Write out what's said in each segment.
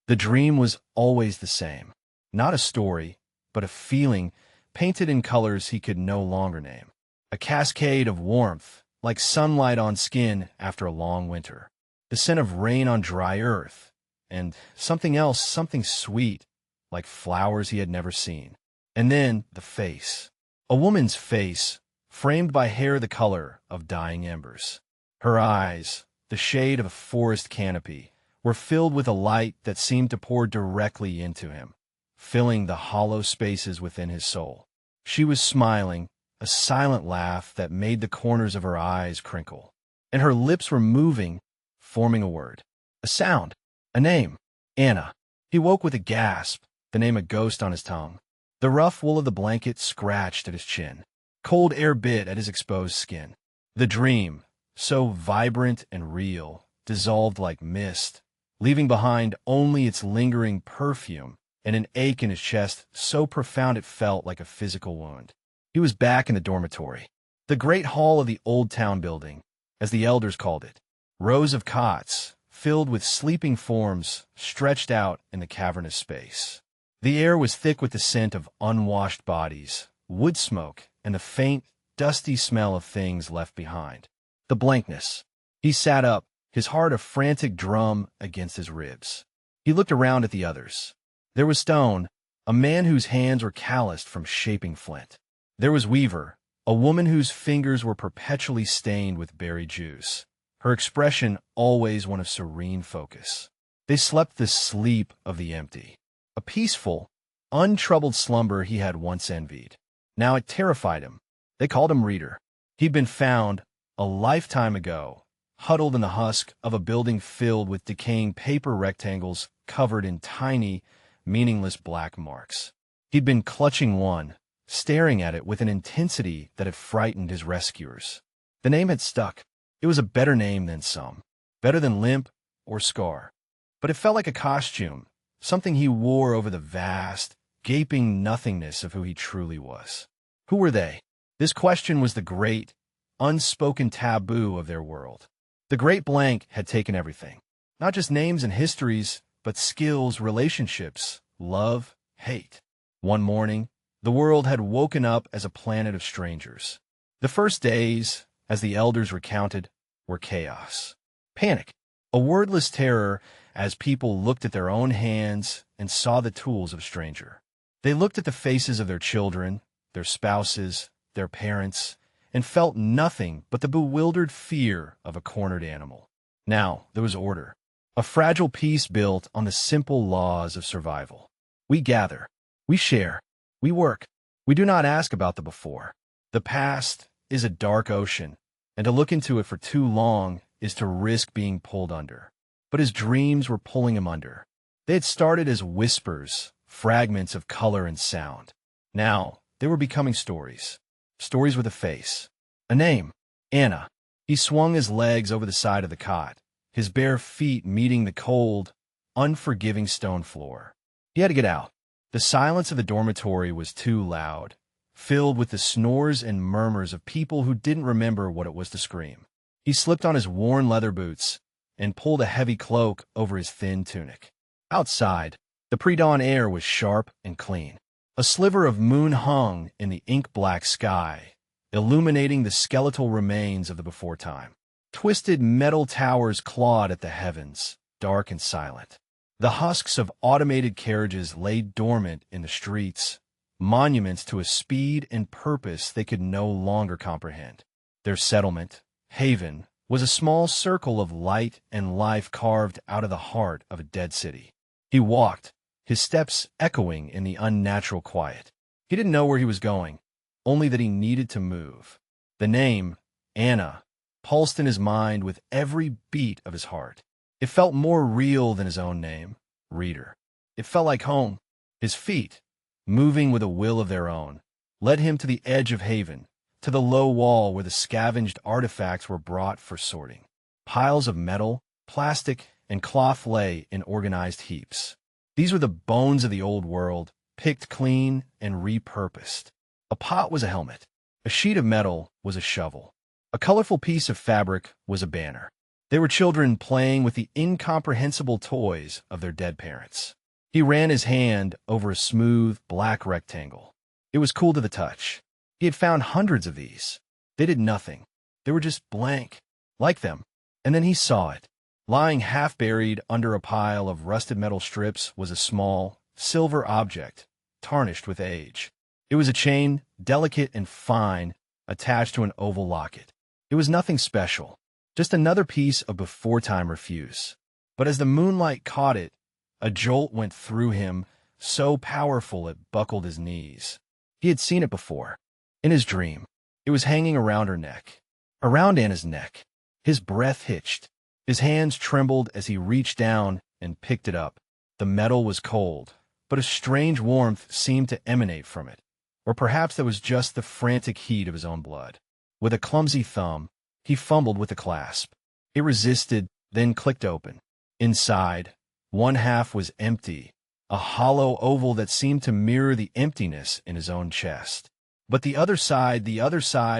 The dream was always the same. Not a story, but a feeling painted in colors he could no longer name. A cascade of warmth, like sunlight on skin after a long winter. The scent of rain on dry earth. And something else, something sweet, like flowers he had never seen. And then the face. A woman's face, framed by hair the color of dying embers. Her eyes, the shade of a forest canopy, were filled with a light that seemed to pour directly into him, filling the hollow spaces within his soul. She was smiling, a silent laugh that made the corners of her eyes crinkle. And her lips were moving, forming a word. A sound. A name. Anna. He woke with a gasp, the name a ghost on his tongue. The rough wool of the blanket scratched at his chin. Cold air bit at his exposed skin. The dream, so vibrant and real, dissolved like mist, leaving behind only its lingering perfume and an ache in his chest so profound it felt like a physical wound. He was back in the dormitory. The great hall of the old town building, as the elders called it. Rows of cots, filled with sleeping forms, stretched out in the cavernous space. The air was thick with the scent of unwashed bodies, wood smoke, and the faint, dusty smell of things left behind. The blankness. He sat up, his heart a frantic drum against his ribs. He looked around at the others. There was Stone, a man whose hands were calloused from shaping flint. There was Weaver, a woman whose fingers were perpetually stained with berry juice, her expression always one of serene focus. They slept the sleep of the empty. A peaceful, untroubled slumber he had once envied. Now it terrified him. They called him Reader. He'd been found, a lifetime ago, huddled in the husk of a building filled with decaying paper rectangles covered in tiny, meaningless black marks. He'd been clutching one, staring at it with an intensity that had frightened his rescuers. The name had stuck. It was a better name than some, better than Limp or Scar. But it felt like a costume, something he wore over the vast, gaping nothingness of who he truly was. Who were they? This question was the great, unspoken taboo of their world. The great blank had taken everything. Not just names and histories, but skills, relationships, love, hate. One morning, the world had woken up as a planet of strangers. The first days, as the elders recounted, were chaos. Panic, a wordless terror as people looked at their own hands and saw the tools of a stranger. They looked at the faces of their children, their spouses, their parents, and felt nothing but the bewildered fear of a cornered animal. Now there was order, a fragile peace built on the simple laws of survival. We gather, we share, we work. We do not ask about the before. The past is a dark ocean, and to look into it for too long is to risk being pulled under. But his dreams were pulling him under. They had started as whispers, fragments of color and sound. Now they were becoming stories. Stories with a face. A name. Anna. He swung his legs over the side of the cot, his bare feet meeting the cold, unforgiving stone floor. He had to get out. The silence of the dormitory was too loud, filled with the snores and murmurs of people who didn't remember what it was to scream. He slipped on his worn leather boots and pulled a heavy cloak over his thin tunic. Outside, the pre-dawn air was sharp and clean. A sliver of moon hung in the ink-black sky, illuminating the skeletal remains of the before-time. Twisted metal towers clawed at the heavens, dark and silent. The husks of automated carriages lay dormant in the streets, monuments to a speed and purpose they could no longer comprehend. Their settlement, haven, was a small circle of light and life carved out of the heart of a dead city. He walked, his steps echoing in the unnatural quiet. He didn't know where he was going, only that he needed to move. The name, Anna, pulsed in his mind with every beat of his heart. It felt more real than his own name, Reader. It felt like home. His feet, moving with a will of their own, led him to the edge of haven, to the low wall where the scavenged artifacts were brought for sorting. Piles of metal, plastic, and cloth lay in organized heaps. These were the bones of the old world, picked clean and repurposed. A pot was a helmet. A sheet of metal was a shovel. A colorful piece of fabric was a banner. They were children playing with the incomprehensible toys of their dead parents. He ran his hand over a smooth, black rectangle. It was cool to the touch. He had found hundreds of these. They did nothing. They were just blank, like them. And then he saw it. Lying half-buried under a pile of rusted metal strips was a small, silver object, tarnished with age. It was a chain, delicate and fine, attached to an oval locket. It was nothing special, just another piece of before-time refuse. But as the moonlight caught it, a jolt went through him, so powerful it buckled his knees. He had seen it before. In his dream, it was hanging around her neck. Around Anna's neck. His breath hitched. His hands trembled as he reached down and picked it up. The metal was cold, but a strange warmth seemed to emanate from it. Or perhaps that was just the frantic heat of his own blood. With a clumsy thumb, he fumbled with the clasp. It resisted, then clicked open. Inside, one half was empty, a hollow oval that seemed to mirror the emptiness in his own chest. But the other side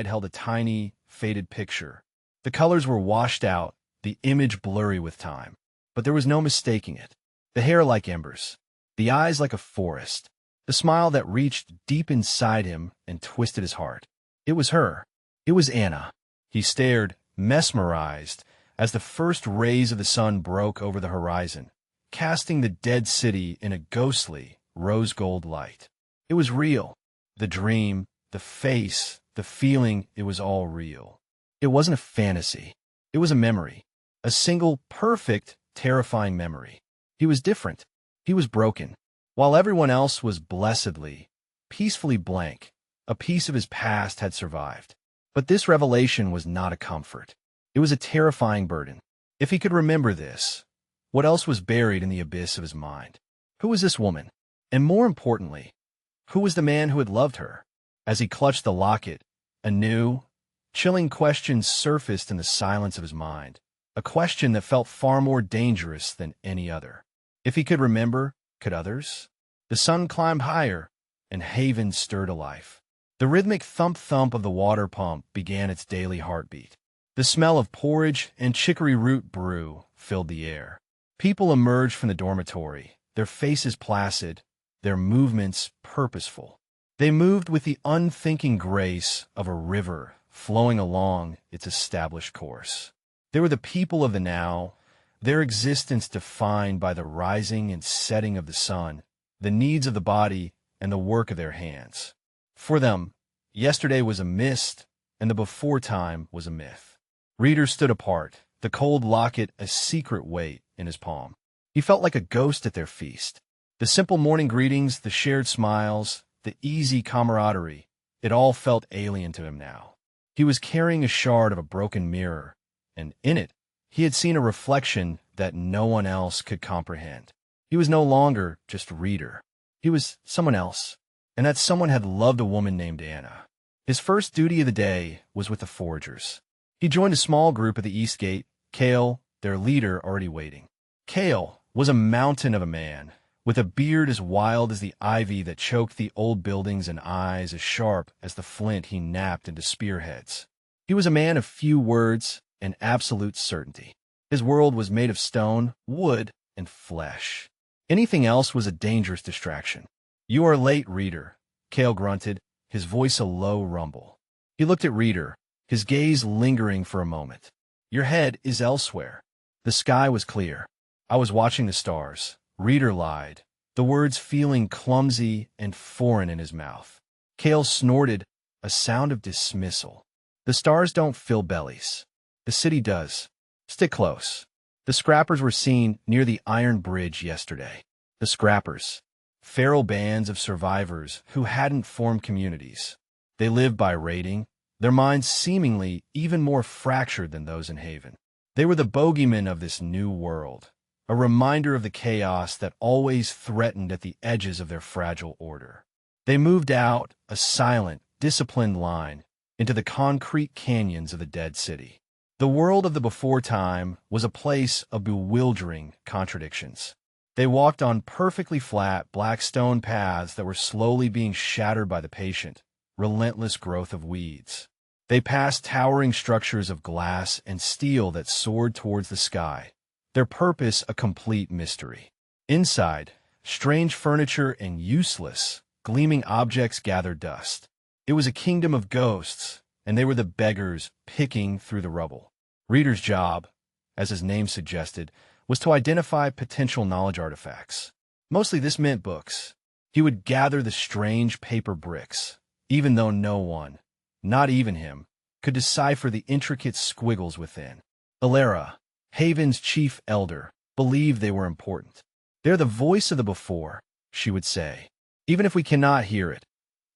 held a tiny, faded picture. The colors were washed out, the image blurry with time. But there was no mistaking it. The hair like embers, the eyes like a forest, the smile that reached deep inside him and twisted his heart. It was her. It was Anna. He stared, mesmerized, as the first rays of the sun broke over the horizon, casting the dead city in a ghostly, rose-gold light. It was real. The dream, the face, the feeling, it was all real. It wasn't a fantasy. It was a memory. A single, perfect, terrifying memory. He was different. He was broken. While everyone else was blessedly, peacefully blank, a piece of his past had survived. But this revelation was not a comfort. It was a terrifying burden. If he could remember this, what else was buried in the abyss of his mind? Who was this woman? And more importantly, who was the man who had loved her? As he clutched the locket, a new, chilling question surfaced in the silence of his mind. A question that felt far more dangerous than any other. If he could remember, could others? The sun climbed higher, and Haven stirred to life. The rhythmic thump-thump of the water pump began its daily heartbeat. The smell of porridge and chicory root brew filled the air. People emerged from the dormitory, their faces placid, their movements purposeful. They moved with the unthinking grace of a river flowing along its established course. They were the people of the now, their existence defined by the rising and setting of the sun, the needs of the body, and the work of their hands. For them, yesterday was a mist, and the before time was a myth. Reader stood apart, the cold locket a secret weight in his palm. He felt like a ghost at their feast. The simple morning greetings, the shared smiles, the easy camaraderie, it all felt alien to him now. He was carrying a shard of a broken mirror, and in it, he had seen a reflection that no one else could comprehend. He was no longer just Reader. He was someone else, and that someone had loved a woman named Anna. His first duty of the day was with the foragers. He joined a small group at the East Gate, Cale, their leader, already waiting. Cale was a mountain of a man, with a beard as wild as the ivy that choked the old buildings and eyes as sharp as the flint he napped into spearheads. He was a man of few words and absolute certainty. His world was made of stone, wood, and flesh. Anything else was a dangerous distraction. "You are late, Reader," Cale grunted, his voice a low rumble. He looked at Reader, his gaze lingering for a moment. "Your head is elsewhere." The sky was clear. "I was watching the stars," Reader lied, the words feeling clumsy and foreign in his mouth. Cale snorted, a sound of dismissal. "The stars don't fill bellies. The city does. Stick close." The scrappers were seen near the iron bridge yesterday. The scrappers, feral bands of survivors who hadn't formed communities. They lived by raiding, their minds seemingly even more fractured than those in Haven. They were the bogeymen of this new world, a reminder of the chaos that always threatened at the edges of their fragile order. They moved out, a silent, disciplined line, into the concrete canyons of the dead city. The world of the before time was a place of bewildering contradictions. They walked on perfectly flat, black stone paths that were slowly being shattered by the patient, relentless growth of weeds. They passed towering structures of glass and steel that soared towards the sky, their purpose a complete mystery. Inside, strange furniture and useless, gleaming objects gathered dust. It was a kingdom of ghosts, and they were the beggars picking through the rubble. Reader's job, as his name suggested, was to identify potential knowledge artifacts. Mostly this meant books. He would gather the strange paper bricks, even though no one, not even him, could decipher the intricate squiggles within. Alara, Haven's chief elder, believed they were important. "They're the voice of the before," she would say. "Even if we cannot hear it,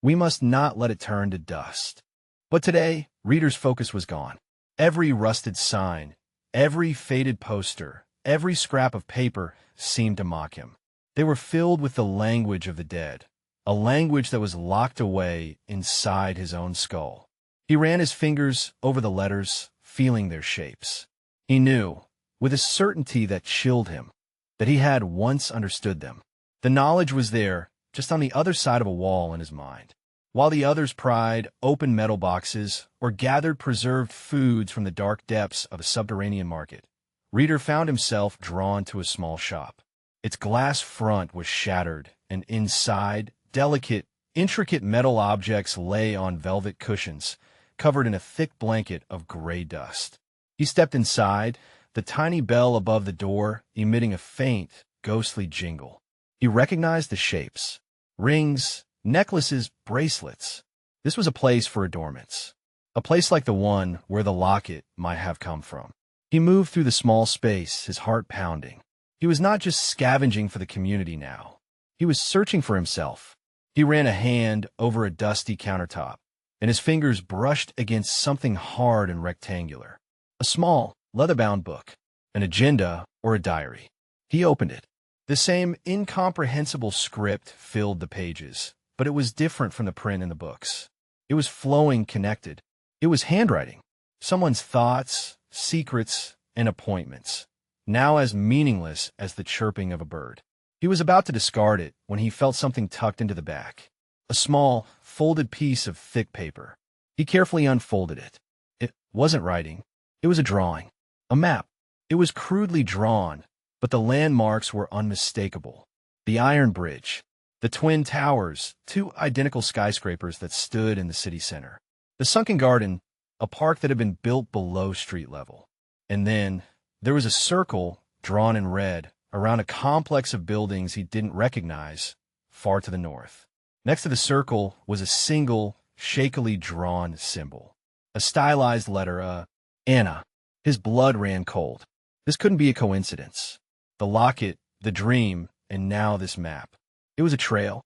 we must not let it turn to dust." But today, Reader's focus was gone. Every rusted sign, every faded poster, every scrap of paper seemed to mock him. They were filled with the language of the dead, a language that was locked away inside his own skull. He ran his fingers over the letters, feeling their shapes. He knew, with a certainty that chilled him, that he had once understood them. The knowledge was there, just on the other side of a wall in his mind. While the others pried open metal boxes or gathered preserved foods from the dark depths of a subterranean market, Reader found himself drawn to a small shop. Its glass front was shattered, and inside, delicate, intricate metal objects lay on velvet cushions, covered in a thick blanket of gray dust. He stepped inside, the tiny bell above the door emitting a faint, ghostly jingle. He recognized the shapes. Rings, necklaces, bracelets. This was a place for adornments. A place like the one where the locket might have come from. He moved through the small space, his heart pounding. He was not just scavenging for the community now. He was searching for himself. He ran a hand over a dusty countertop, and his fingers brushed against something hard and rectangular. A small, leather-bound book, an agenda or a diary. He opened it. The same incomprehensible script filled the pages, but it was different from the print in the books. It was flowing, connected. It was handwriting. Someone's thoughts, secrets, and appointments, now as meaningless as the chirping of a bird. He was about to discard it when he felt something tucked into the back. A small, folded piece of thick paper. He carefully unfolded it. It wasn't writing. It was a drawing. A map. It was crudely drawn, but the landmarks were unmistakable. The Iron Bridge. The Twin Towers, two identical skyscrapers that stood in the city center. The Sunken Garden, a park that had been built below street level. And then there was a circle, drawn in red, around a complex of buildings he didn't recognize, far to the north. Next to the circle was a single, shakily drawn symbol. A stylized letter, Anna. His blood ran cold. This couldn't be a coincidence. The locket, the dream, and now this map. It was a trail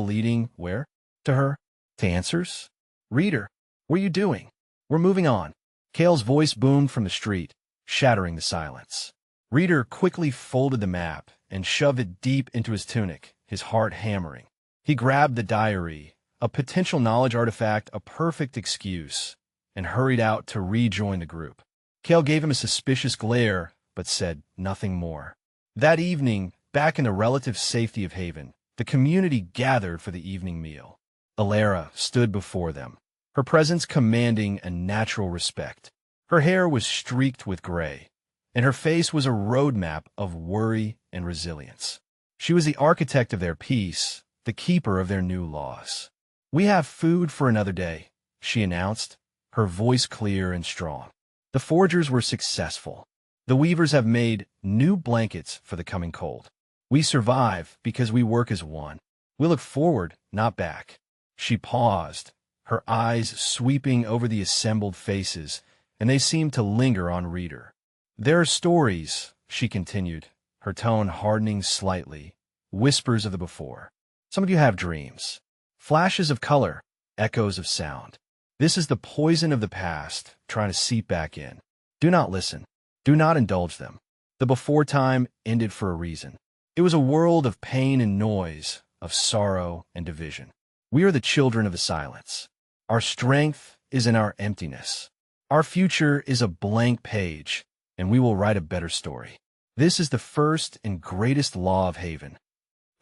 leading where? To her? To answers? "Reader, what are you doing? We're moving on." Kale's voice boomed from the street, shattering the silence. Reader quickly folded the map and shoved it deep into his tunic, his heart hammering. He grabbed the diary, a potential knowledge artifact, a perfect excuse, and hurried out to rejoin the group. Kale gave him a suspicious glare, but said nothing more. That evening, back in the relative safety of Haven, the community gathered for the evening meal. Alara stood before them, her presence commanding a natural respect. Her hair was streaked with gray, and her face was a roadmap of worry and resilience. She was the architect of their peace, the keeper of their new laws. "We have food for another day," she announced, her voice clear and strong. "The forgers were successful. The weavers have made new blankets for the coming cold. We survive because we work as one. We look forward, not back." She paused, her eyes sweeping over the assembled faces, and they seemed to linger on Reader. "There are stories," she continued, her tone hardening slightly, "whispers of the before. Some of you have dreams, flashes of color, echoes of sound. This is the poison of the past trying to seep back in. Do not listen. Do not indulge them. The before time ended for a reason. It was a world of pain and noise, of sorrow and division. We are the children of the silence. Our strength is in our emptiness. Our future is a blank page, and we will write a better story. This is the first and greatest law of Haven."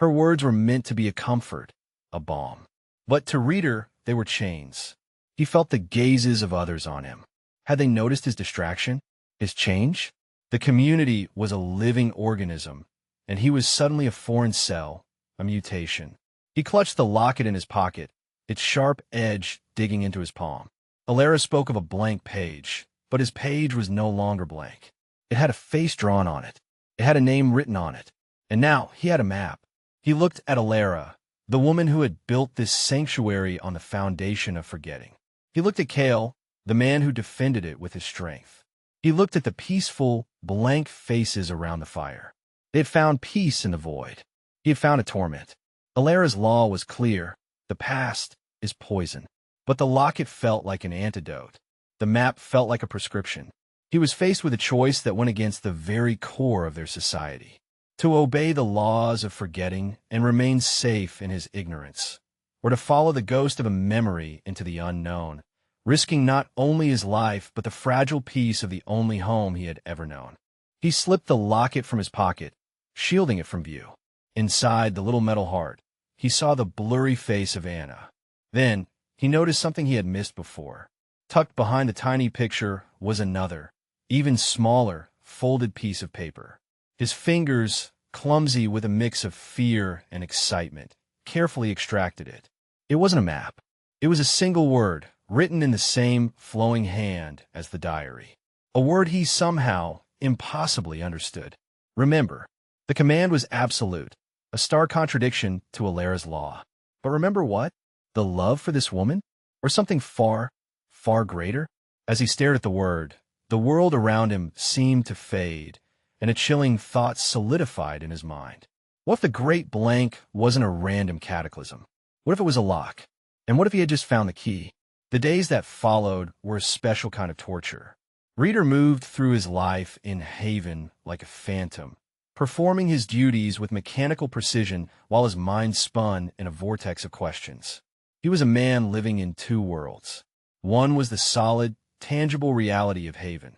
Her words were meant to be a comfort, a balm. But to Reader, they were chains. He He felt the gazes of others on him. Had they noticed his distraction? His change? The community was a living organism, and he was suddenly a foreign cell, a mutation. He clutched the locket in his pocket, its sharp edge digging into his palm. Alara spoke of a blank page, but his page was no longer blank. It had a face drawn on it. It had a name written on it. And now he had a map. He looked at Alara, the woman who had built this sanctuary on the foundation of forgetting. He looked at Kale, the man who defended it with his strength. He looked at the peaceful, blank faces around the fire. They had found peace in the void. He had found a torment. Alara's law was clear. The past is poison. But the locket felt like an antidote. The map felt like a prescription. He was faced with a choice that went against the very core of their society. To obey the laws of forgetting and remain safe in his ignorance, or to follow the ghost of a memory into the unknown, risking not only his life but the fragile peace of the only home he had ever known. He slipped the locket from his pocket, shielding it from view. Inside the little metal heart, he saw the blurry face of Anna. Then, he noticed something he had missed before. Tucked behind the tiny picture was another, even smaller, folded piece of paper. His fingers, clumsy with a mix of fear and excitement, carefully extracted it. It wasn't a map. It was a single word, written in the same flowing hand as the diary. A word he somehow, impossibly understood. Remember. The command was absolute, a stark contradiction to Alara's law. But remember what? The love for this woman? Or something far, far greater? As he stared at the world around him seemed to fade, and a chilling thought solidified in his mind. What if the great blank wasn't a random cataclysm? What if it was a lock? And what if he had just found the key? The days that followed were a special kind of torture. Reader moved through his life in Haven like a phantom, performing his duties with mechanical precision while his mind spun in a vortex of questions. He was a man living in two worlds. One was the solid, tangible reality of Haven,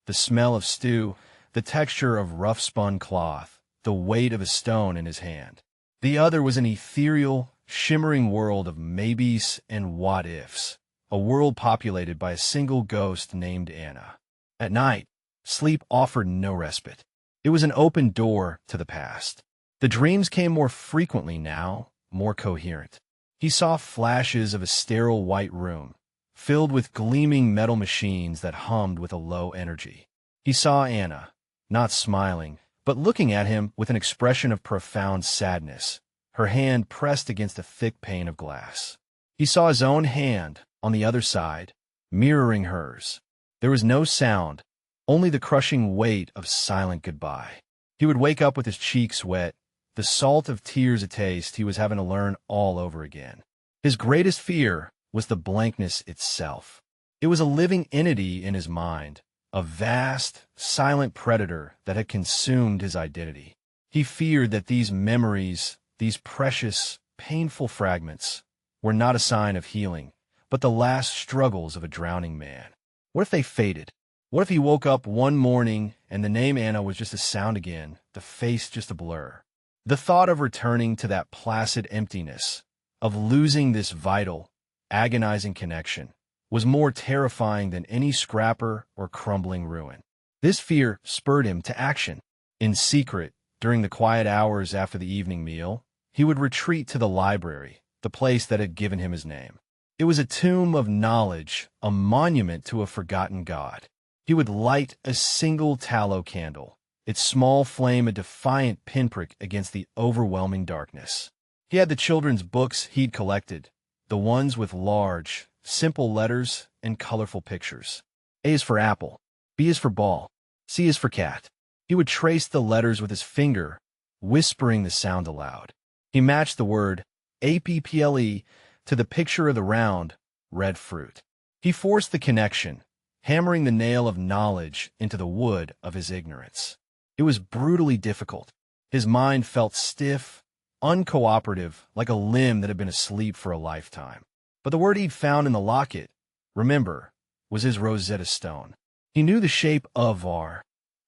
the smell of stew, the texture of rough-spun cloth, the weight of a stone in his hand. The other was an ethereal, shimmering world of maybes and what-ifs, a world populated by a single ghost named Anna. At night, sleep offered no respite. It was an open door to the past. The dreams came more frequently now, more coherent. He saw flashes of a sterile white room, filled with gleaming metal machines that hummed with a low energy. He saw Anna, not smiling, but looking at him with an expression of profound sadness, her hand pressed against a thick pane of glass. He saw his own hand, on the other side, mirroring hers. There was no sound, only the crushing weight of silent goodbye. He would wake up with his cheeks wet, the salt of tears a taste he was having to learn all over again. His greatest fear was the blankness itself. It was a living entity in his mind, a vast, silent predator that had consumed his identity. He feared that these memories, these precious, painful fragments, were not a sign of healing, but the last struggles of a drowning man. What if they faded? What if he woke up one morning and the name Anna was just a sound again, the face just a blur? The thought of returning to that placid emptiness, of losing this vital, agonizing connection, was more terrifying than any scrapper or crumbling ruin. This fear spurred him to action. In secret, during the quiet hours after the evening meal, he would retreat to the library, the place that had given him his name. It was a tomb of knowledge, a monument to a forgotten god. He would light a single tallow candle, its small flame a defiant pinprick against the overwhelming darkness. He had the children's books he'd collected, the ones with large, simple letters and colorful pictures. A is for apple, B is for ball, C is for cat. He would trace the letters with his finger, whispering the sound aloud. He matched the word APPLE to the picture of the round, red fruit. He forced the connection, hammering the nail of knowledge into the wood of his ignorance. It was brutally difficult. His mind felt stiff, uncooperative, like a limb that had been asleep for a lifetime. But the word he'd found in the locket, remember, was his Rosetta Stone. He knew the shape of R,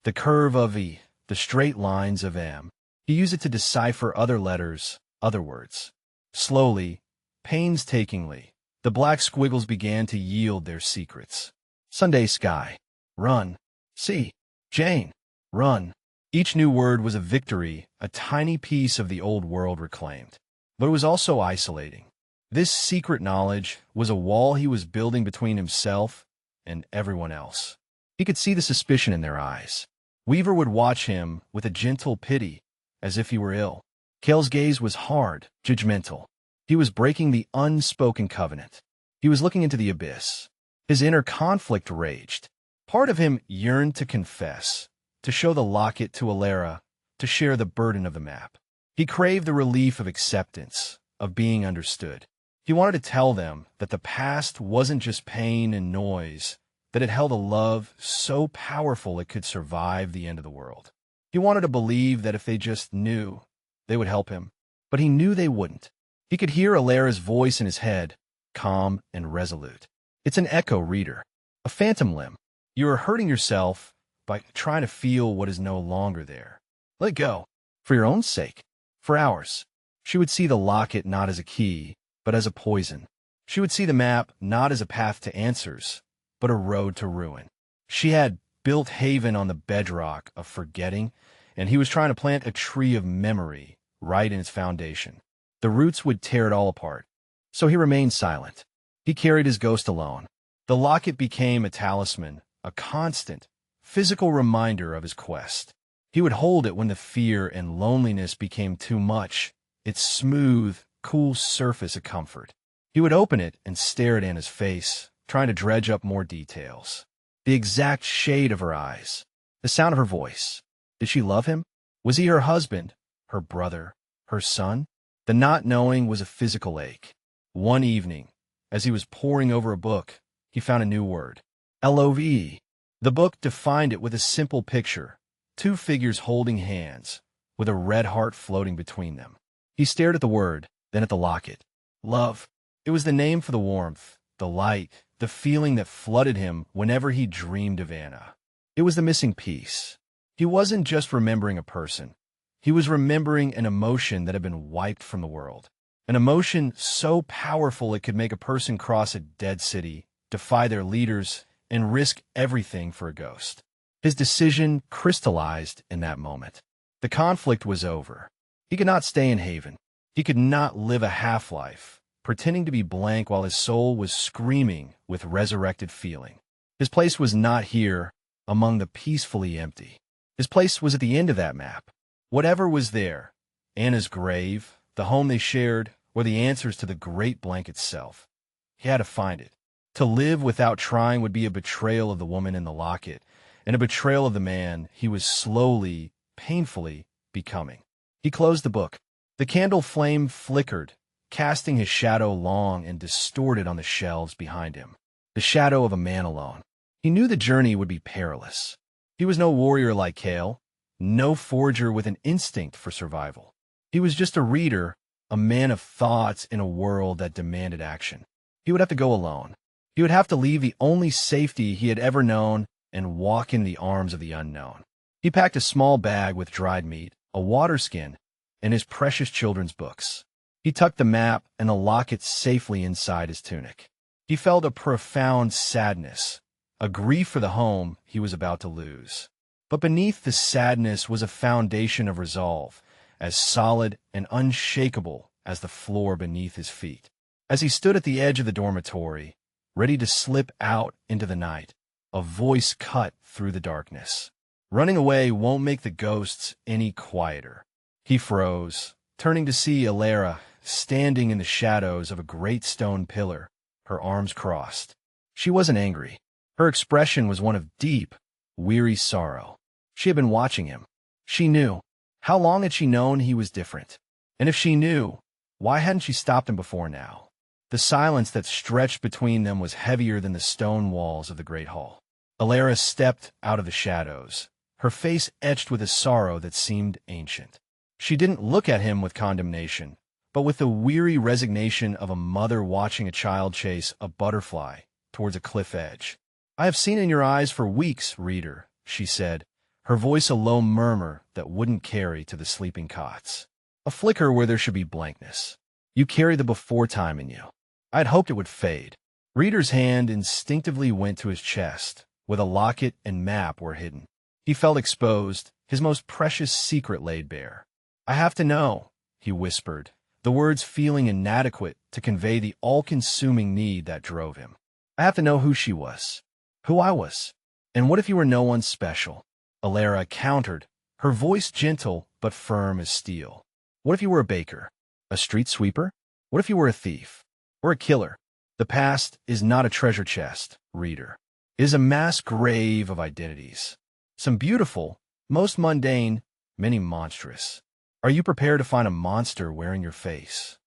the curve of E, the straight lines of M. He used it to decipher other letters, other words. Slowly, painstakingly, The black squiggles began to yield their secrets. Sunday sky. Run. See. Jane. Run. Each new word was a victory, a tiny piece of the old world reclaimed. But it was also isolating. This secret knowledge was a wall he was building between himself and everyone else. He could see the suspicion in their eyes. Weaver would watch him with a gentle pity, as if he were ill. Cale's gaze was hard, judgmental. He was breaking the unspoken covenant. He was looking into the abyss. His inner conflict raged. Part of him yearned to confess, to show the locket to Alara, to share the burden of the map. He craved the relief of acceptance, of being understood. He wanted to tell them that the past wasn't just pain and noise, that it held a love so powerful it could survive the end of the world. He wanted to believe that if they just knew, they would help him. But he knew they wouldn't. He could hear Alara's voice in his head, calm and resolute. It's an echo, reader, a phantom limb. You are hurting yourself by trying to feel what is no longer there. Let go, for your own sake, for ours. She would see the locket not as a key, but as a poison. She would see the map not as a path to answers, but a road to ruin. She had built Haven on the bedrock of forgetting, and he was trying to plant a tree of memory right in its foundation. The roots would tear it all apart. So he remained silent. He carried his ghost alone. The locket became a talisman, a constant, physical reminder of his quest. He would hold it when the fear and loneliness became too much, its smooth, cool surface a comfort. He would open it and stare at Anna's face, trying to dredge up more details. The exact shade of her eyes, the sound of her voice. Did she love him? Was he her husband, her brother, her son? The not knowing was a physical ache. One evening, as he was poring over a book, he found a new word. Love. The book defined it with a simple picture, two figures holding hands, with a red heart floating between them. He stared at the word, then at the locket. Love. It was the name for the warmth, the light, the feeling that flooded him whenever he dreamed of Anna. It was the missing piece. He wasn't just remembering a person. He was remembering an emotion that had been wiped from the world. An emotion so powerful it could make a person cross a dead city, defy their leaders, and risk everything for a ghost. His decision crystallized in that moment. The conflict was over. He could not stay in Haven. He could not live a half-life, pretending to be blank while his soul was screaming with resurrected feeling. His place was not here, among the peacefully empty. His place was at the end of that map. Whatever was there, Anna's grave, the home they shared, or the answers to the great blank itself. He had to find it. To live without trying would be a betrayal of the woman in the locket, and a betrayal of the man he was slowly, painfully becoming. He closed the book. The candle flame flickered, casting his shadow long and distorted on the shelves behind him. The shadow of a man alone. He knew the journey would be perilous. He was no warrior like Cale, no forger with an instinct for survival. He was just a reader, a man of thoughts in a world that demanded action. He would have to go alone. He would have to leave the only safety he had ever known and walk in the arms of the unknown. He packed a small bag with dried meat, a water skin, and his precious children's books. He tucked the map and the locket safely inside his tunic. He felt a profound sadness, a grief for the home he was about to lose. But beneath the sadness was a foundation of resolve, as solid and unshakable as the floor beneath his feet. As he stood at the edge of the dormitory, ready to slip out into the night, a voice cut through the darkness. Running away won't make the ghosts any quieter. He froze, turning to see Alara standing in the shadows of a great stone pillar, her arms crossed. She wasn't angry. Her expression was one of deep, weary sorrow. She had been watching him. She knew. How long had she known he was different? And if she knew, why hadn't she stopped him before now? The silence that stretched between them was heavier than the stone walls of the great hall. Alara stepped out of the shadows, her face etched with a sorrow that seemed ancient. She didn't look at him with condemnation, but with the weary resignation of a mother watching a child chase a butterfly towards a cliff edge. I have seen in your eyes for weeks, reader, she said, her voice a low murmur that wouldn't carry to the sleeping cots. A flicker where there should be blankness. You carry the before time in you. I'd hoped it would fade. Reader's hand instinctively went to his chest, where the locket and map were hidden. He felt exposed, his most precious secret laid bare. I have to know, he whispered, the words feeling inadequate to convey the all-consuming need that drove him. I have to know who she was, who I was. And what if you were no one special? Alara countered, her voice gentle but firm as steel. What if you were a baker? A street sweeper? What if you were a thief? Or a killer? The past is not a treasure chest, reader. It is a mass grave of identities. Some beautiful, most mundane, many monstrous. Are you prepared to find a monster wearing your face?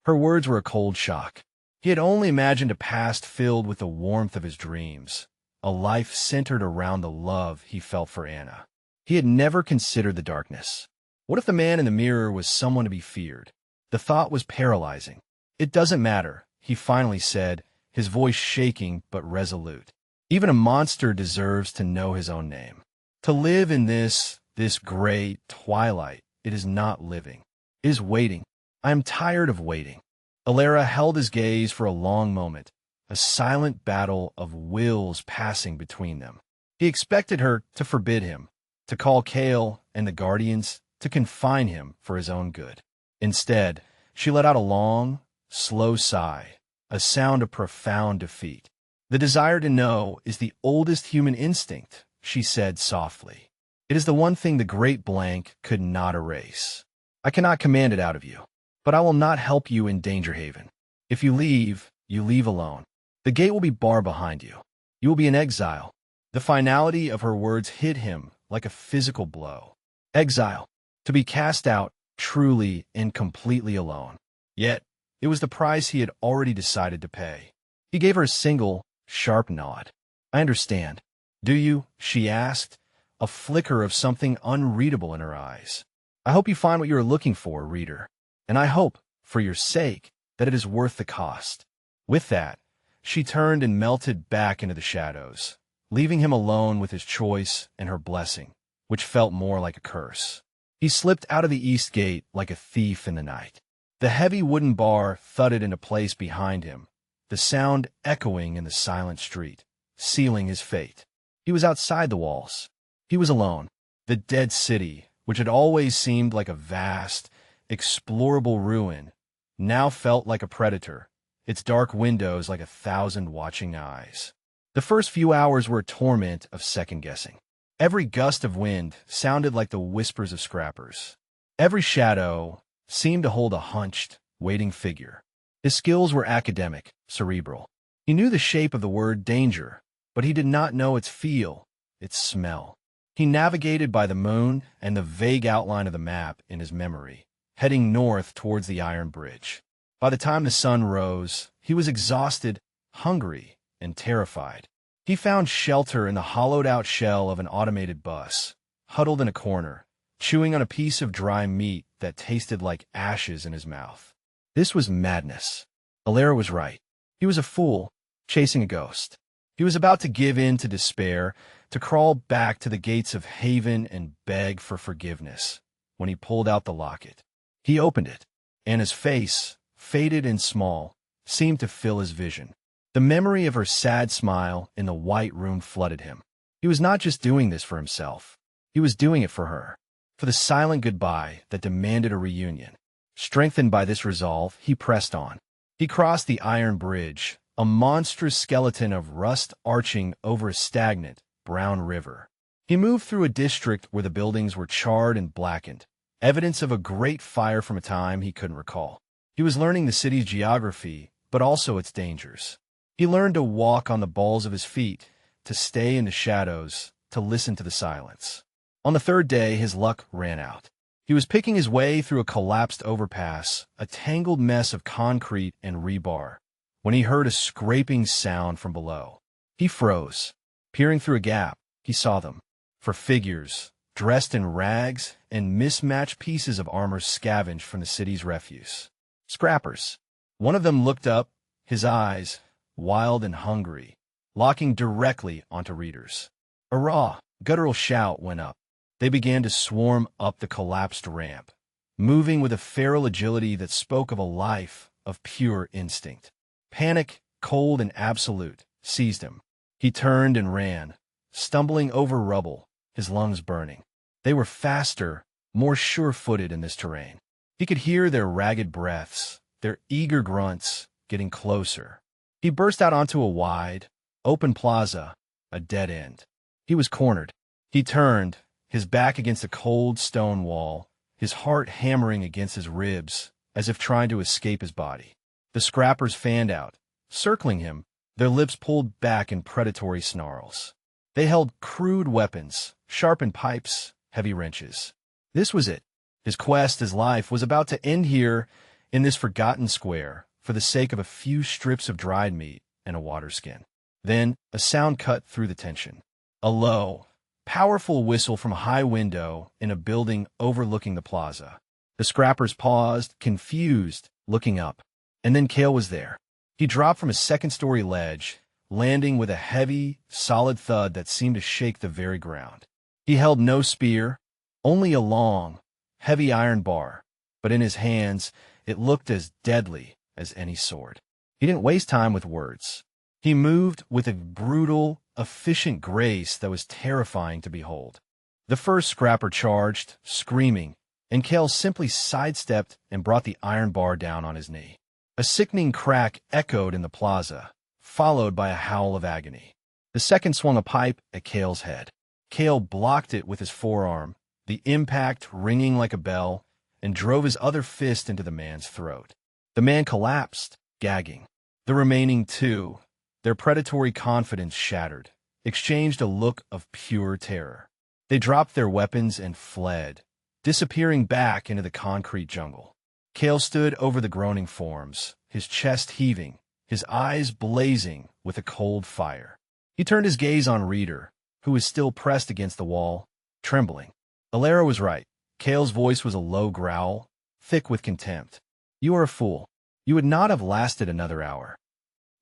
Her words were a cold shock. He had only imagined a past filled with the warmth of his dreams, a life centered around the love he felt for Anna. He had never considered the darkness. What if the man in the mirror was someone to be feared? The thought was paralyzing. It doesn't matter, he finally said, his voice shaking but resolute. Even a monster deserves to know his own name. To live in this gray twilight, it is not living. It is waiting. I am tired of waiting. Alara held his gaze for a long moment, a silent battle of wills passing between them. He expected her to forbid him, to call Kale and the Guardians, to confine him for his own good. Instead, she let out a long, slow sigh, a sound of profound defeat. The desire to know is the oldest human instinct, she said softly. It is the one thing the great blank could not erase. I cannot command it out of you, but I will not help you in Danger Haven. If you leave alone. The gate will be barred behind you. You will be in exile. The finality of her words hit him like a physical blow. Exile, to be cast out truly and completely alone. Yet, it was the price he had already decided to pay. He gave her a single, sharp nod. I understand. Do you? She asked, a flicker of something unreadable in her eyes. I hope you find what you are looking for, reader. And I hope, for your sake, that it is worth the cost. With that, she turned and melted back into the shadows, leaving him alone with his choice and her blessing, which felt more like a curse. He slipped out of the east gate like a thief in the night. The heavy wooden bar thudded into place behind him, the sound echoing in the silent street, sealing his fate. He was outside the walls. He was alone. The dead city, which had always seemed like a vast, explorable ruin, now felt like a predator, its dark windows like 1,000 watching eyes. The first few hours were a torment of second-guessing. Every gust of wind sounded like the whispers of scrappers. Every shadow seemed to hold a hunched, waiting figure. His skills were academic, cerebral. He knew the shape of the word danger, but he did not know its feel, its smell. He navigated by the moon and the vague outline of the map in his memory, heading north towards the Iron Bridge. By the time the sun rose, he was exhausted, hungry, and terrified. He found shelter in the hollowed-out shell of an automated bus, huddled in a corner, chewing on a piece of dry meat that tasted like ashes in his mouth. This was madness. Alara was right. He was a fool, chasing a ghost. He was about to give in to despair, to crawl back to the gates of Haven and beg for forgiveness, when he pulled out the locket. He opened it, and his face, faded and small, seemed to fill his vision. The memory of her sad smile in the white room flooded him. He was not just doing this for himself. He was doing it for her, for the silent goodbye that demanded a reunion. Strengthened by this resolve, he pressed on. He crossed the Iron Bridge, a monstrous skeleton of rust arching over a stagnant, brown river. He moved through a district where the buildings were charred and blackened, evidence of a great fire from a time he couldn't recall. He was learning the city's geography, but also its dangers. He learned to walk on the balls of his feet, to stay in the shadows, to listen to the silence. On the third day, his luck ran out. He was picking his way through a collapsed overpass, a tangled mess of concrete and rebar, when he heard a scraping sound from below. He froze. Peering through a gap, he saw them. For figures, dressed in rags and mismatched pieces of armor scavenged from the city's refuse. Scrappers. One of them looked up, his eyes, wild and hungry, locking directly onto readers. A raw, guttural shout went up. They began to swarm up the collapsed ramp, moving with a feral agility that spoke of a life of pure instinct. Panic, cold and absolute, seized him. He turned and ran, stumbling over rubble, his lungs burning. They were faster, more sure-footed in this terrain. He could hear their ragged breaths, their eager grunts, getting closer. He burst out onto a wide, open plaza, a dead end. He was cornered. He turned, his back against a cold stone wall, his heart hammering against his ribs, as if trying to escape his body. The scrappers fanned out, circling him, their lips pulled back in predatory snarls. They held crude weapons, sharpened pipes, heavy wrenches. This was it. His quest, his life, was about to end here in this forgotten square for the sake of a few strips of dried meat and a water skin. Then a sound cut through the tension. A low, powerful whistle from a high window in a building overlooking the plaza. The scrappers paused, confused, looking up. And then Cale was there. He dropped from a second-story ledge, landing with a heavy, solid thud that seemed to shake the very ground. He held no spear, only a long, heavy iron bar, but in his hands it looked as deadly as any sword. He didn't waste time with words. He moved with a brutal, efficient grace that was terrifying to behold. The first scrapper charged, screaming, and Cale simply sidestepped and brought the iron bar down on his knee. A sickening crack echoed in the plaza, followed by a howl of agony. The second swung a pipe at Cale's head. Cale blocked it with his forearm, the impact ringing like a bell, and drove his other fist into the man's throat. The man collapsed, gagging. The remaining two, their predatory confidence shattered, exchanged a look of pure terror. They dropped their weapons and fled, disappearing back into the concrete jungle. Cale stood over the groaning forms, his chest heaving, his eyes blazing with a cold fire. He turned his gaze on Reeder, who was still pressed against the wall, trembling. Alara was right. Cale's voice was a low growl, thick with contempt. "You are a fool. You would not have lasted another hour."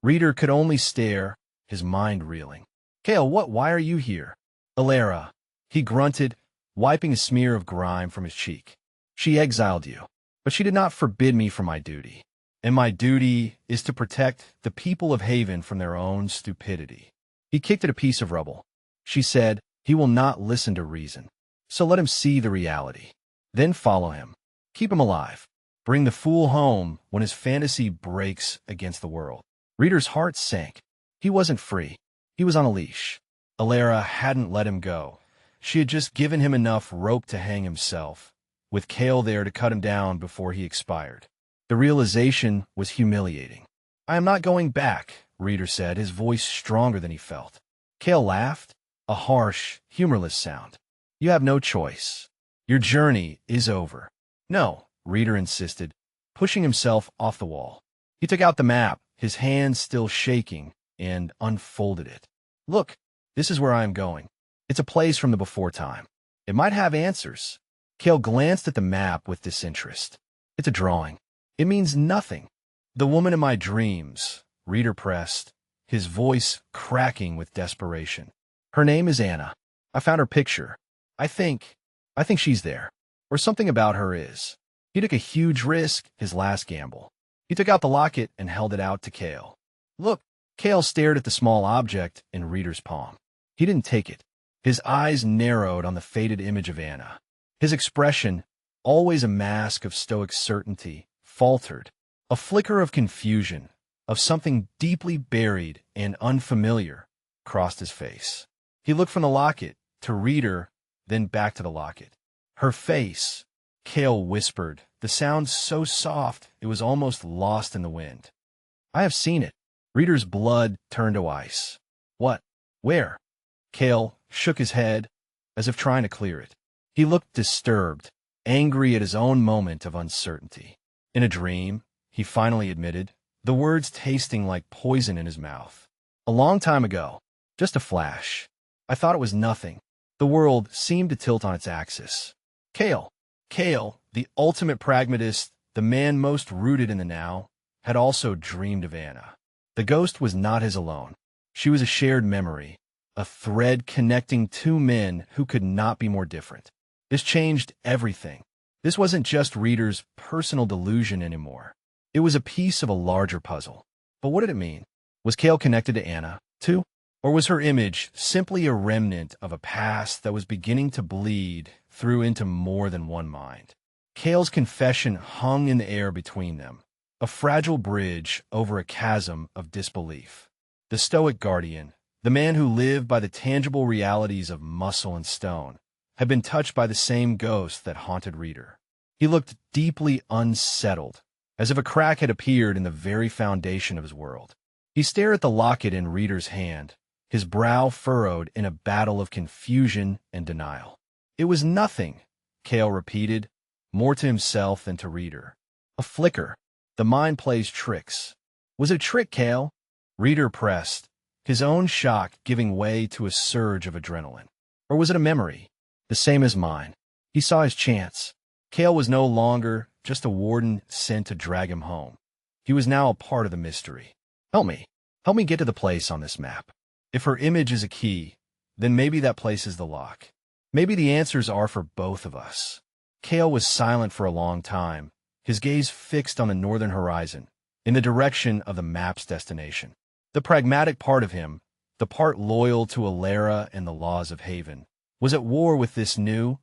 Reeder could only stare, his mind reeling. "Cale, why are you here?" "Alara," he grunted, wiping a smear of grime from his cheek. "She exiled you, but she did not forbid me from my duty. And my duty is to protect the people of Haven from their own stupidity." He kicked at a piece of rubble. She said, "He will not listen to reason. So let him see the reality. Then follow him. Keep him alive. Bring the fool home when his fantasy breaks against the world." Reeder's heart sank. He wasn't free. He was on a leash. Alara hadn't let him go. She had just given him enough rope to hang himself, with Cale there to cut him down before he expired. The realization was humiliating. "I am not going back," Reeder said, his voice stronger than he felt. Cale laughed, a harsh, humorless sound. "You have no choice. Your journey is over." "No," Reeder insisted, pushing himself off the wall. He took out the map, his hands still shaking, and unfolded it. "Look, this is where I am going. It's a place from the before time. It might have answers." Cale glanced at the map with disinterest. "It's a drawing. It means nothing." "The woman in my dreams," Reeder pressed, his voice cracking with desperation. "Her name is Anna. I found her picture. I think she's there. Or something about her is." He took a huge risk, his last gamble. He took out the locket and held it out to Cale. "Look." Cale stared at the small object in Reeder's palm. He didn't take it. His eyes narrowed on the faded image of Anna. His expression, always a mask of stoic certainty, faltered. A flicker of confusion, of something deeply buried and unfamiliar, crossed his face. He looked from the locket to Reeder, then back to the locket. "Her face," Cale whispered, the sound so soft it was almost lost in the wind. "I have seen it." Reeder's blood turned to ice. "What? Where?" Cale shook his head, as if trying to clear it. He looked disturbed, angry at his own moment of uncertainty. "In a dream," he finally admitted, the words tasting like poison in his mouth. "A long time ago. Just a flash. I thought it was nothing. The world seemed to tilt on its axis." Cale, the ultimate pragmatist, the man most rooted in the now, had also dreamed of Anna. The ghost was not his alone. She was a shared memory, a thread connecting two men who could not be more different. This changed everything. This wasn't just Reeder's personal delusion anymore. It was a piece of a larger puzzle. But what did it mean? Was Kale connected to Anna, too? Or was her image simply a remnant of a past that was beginning to bleed through into more than one mind? Kale's confession hung in the air between them, a fragile bridge over a chasm of disbelief. The stoic guardian, the man who lived by the tangible realities of muscle and stone, had been touched by the same ghost that haunted Reader. He looked deeply unsettled, as if a crack had appeared in the very foundation of his world. He stared at the locket in Reader's hand, his brow furrowed in a battle of confusion and denial. "It was nothing," Kale repeated, more to himself than to Reader. "A flicker. The mind plays tricks." "Was it a trick, Kale?" Reader pressed, his own shock giving way to a surge of adrenaline. "Or was it a memory? The same as mine." He saw his chance. Kale was no longer just a warden sent to drag him home. He was now a part of the mystery. "Help me. Help me get to the place on this map. If her image is a key, then maybe that place is the lock. Maybe the answers are for both of us." Kale was silent for a long time, his gaze fixed on the northern horizon, in the direction of the map's destination. The pragmatic part of him, the part loyal to Alara and the laws of Haven, was at war with this new,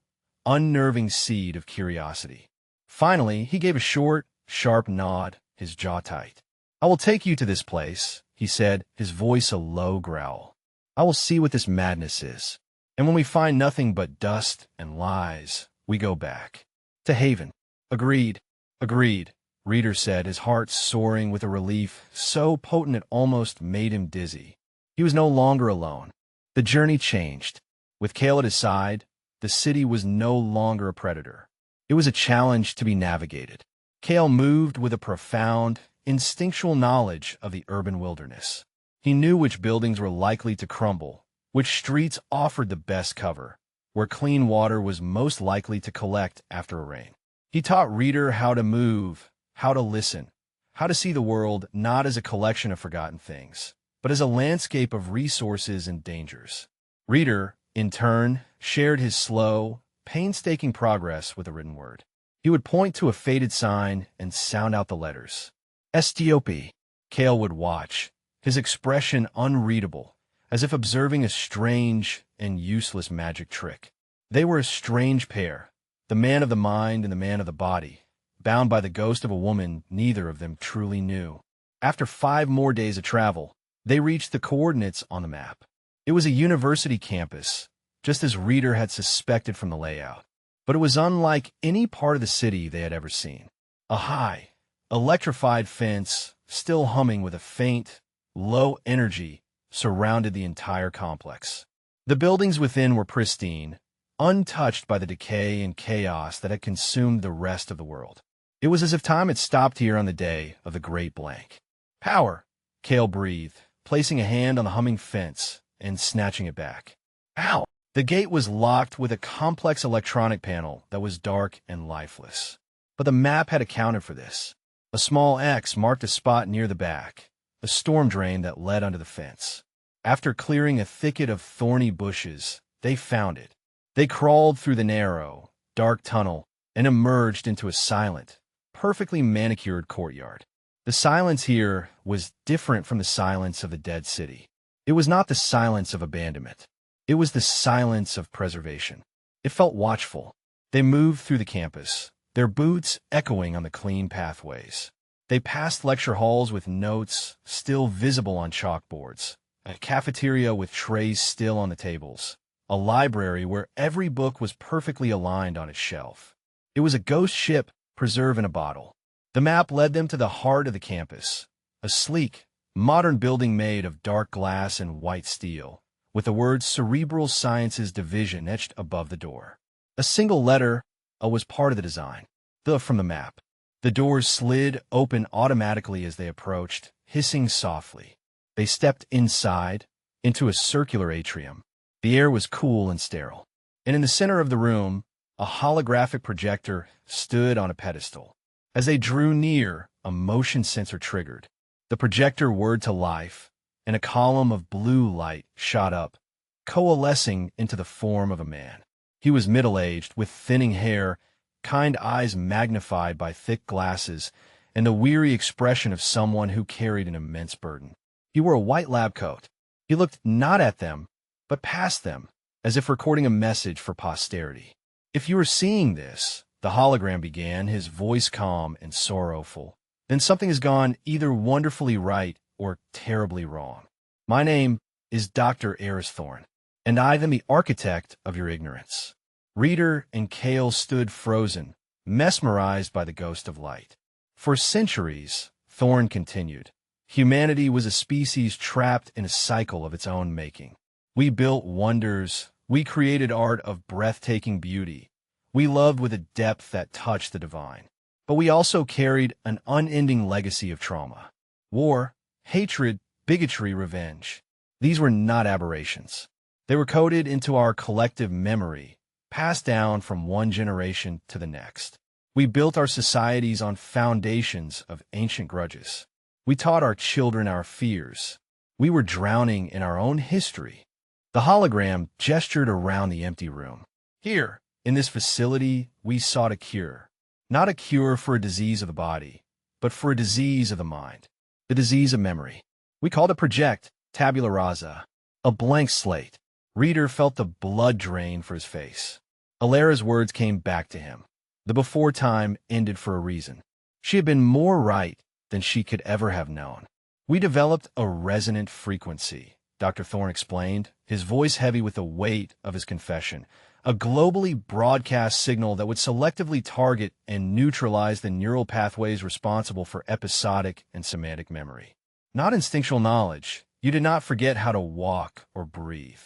unnerving seed of curiosity. Finally, he gave a short, sharp nod, his jaw tight. "I will take you to this place," he said, his voice a low growl. "I will see what this madness is. And when we find nothing but dust and lies, we go back. To Haven." "Agreed. Agreed," Reader said, his heart soaring with a relief so potent it almost made him dizzy. He was no longer alone. The journey changed. With Kale at his side, the city was no longer a predator. It was a challenge to be navigated. Kale moved with a profound, instinctual knowledge of the urban wilderness. He knew which buildings were likely to crumble, which streets offered the best cover, where clean water was most likely to collect after a rain. He taught Reader how to move, how to listen, how to see the world not as a collection of forgotten things, but as a landscape of resources and dangers. Reader, in turn, shared his slow, painstaking progress with a written word. He would point to a faded sign and sound out the letters. "STOP." Kale would watch, his expression unreadable, as if observing a strange and useless magic trick. They were a strange pair, the man of the mind and the man of the body, bound by the ghost of a woman neither of them truly knew. After 5 more days of travel, they reached the coordinates on the map. It was a university campus, just as Reader had suspected from the layout. But it was unlike any part of the city they had ever seen. A high, electrified fence, still humming with a faint, low energy, surrounded the entire complex. The buildings within were pristine, untouched by the decay and chaos that had consumed the rest of the world. It was as if time had stopped here on the day of the Great Blank. "Power," Kale breathed, placing a hand on the humming fence and snatching it back. "Ow!" The gate was locked with a complex electronic panel that was dark and lifeless. But the map had accounted for this. A small X marked a spot near the back, a storm drain that led under the fence. After clearing a thicket of thorny bushes, they found it. They crawled through the narrow, dark tunnel and emerged into a silent, perfectly manicured courtyard. The silence here was different from the silence of the dead city. It was not the silence of abandonment. It was the silence of preservation. It felt watchful. They moved through the campus, their boots echoing on the clean pathways. They passed lecture halls with notes still visible on chalkboards, a cafeteria with trays still on the tables, a library where every book was perfectly aligned on its shelf. It was a ghost ship preserved in a bottle. The map led them to the heart of the campus, a sleek, modern building made of dark glass and white steel, with the words Cerebral Sciences Division etched above the door. A single letter was part of the design, the from the map. The doors slid open automatically as they approached, hissing softly. They stepped inside, into a circular atrium. The air was cool and sterile. And in the center of the room, a holographic projector stood on a pedestal. As they drew near, a motion sensor triggered. The projector whirred to life, and a column of blue light shot up, coalescing into the form of a man. He was middle-aged, with thinning hair, kind eyes magnified by thick glasses, and the weary expression of someone who carried an immense burden. He wore a white lab coat. He looked not at them, but past them, as if recording a message for posterity. "If you are seeing this," the hologram began, his voice calm and sorrowful, "then something has gone either wonderfully right or terribly wrong. My name is Dr. Thorn, and I am the architect of your ignorance." Reader and Kale stood frozen, mesmerized by the ghost of light. "For centuries," Thorn continued, "humanity was a species trapped in a cycle of its own making. We built wonders, we created art of breathtaking beauty, we loved with a depth that touched the divine. But we also carried an unending legacy of trauma. War, hatred, bigotry, revenge. These were not aberrations. They were coded into our collective memory, passed down from one generation to the next. We built our societies on foundations of ancient grudges. We taught our children our fears. We were drowning in our own history." The hologram gestured around the empty room. "Here, in this facility, we sought a cure. Not a cure for a disease of the body, but for a disease of the mind. The disease of memory. We called it Project Tabula Rasa, a blank slate." Reader felt the blood drain for his face. Alara's words came back to him. The before time ended for a reason. She had been more right than she could ever have known. "We developed a resonant frequency," Dr. Thorne explained, his voice heavy with the weight of his confession. "A globally broadcast signal that would selectively target and neutralize the neural pathways responsible for episodic and semantic memory. Not instinctual knowledge. You did not forget how to walk or breathe.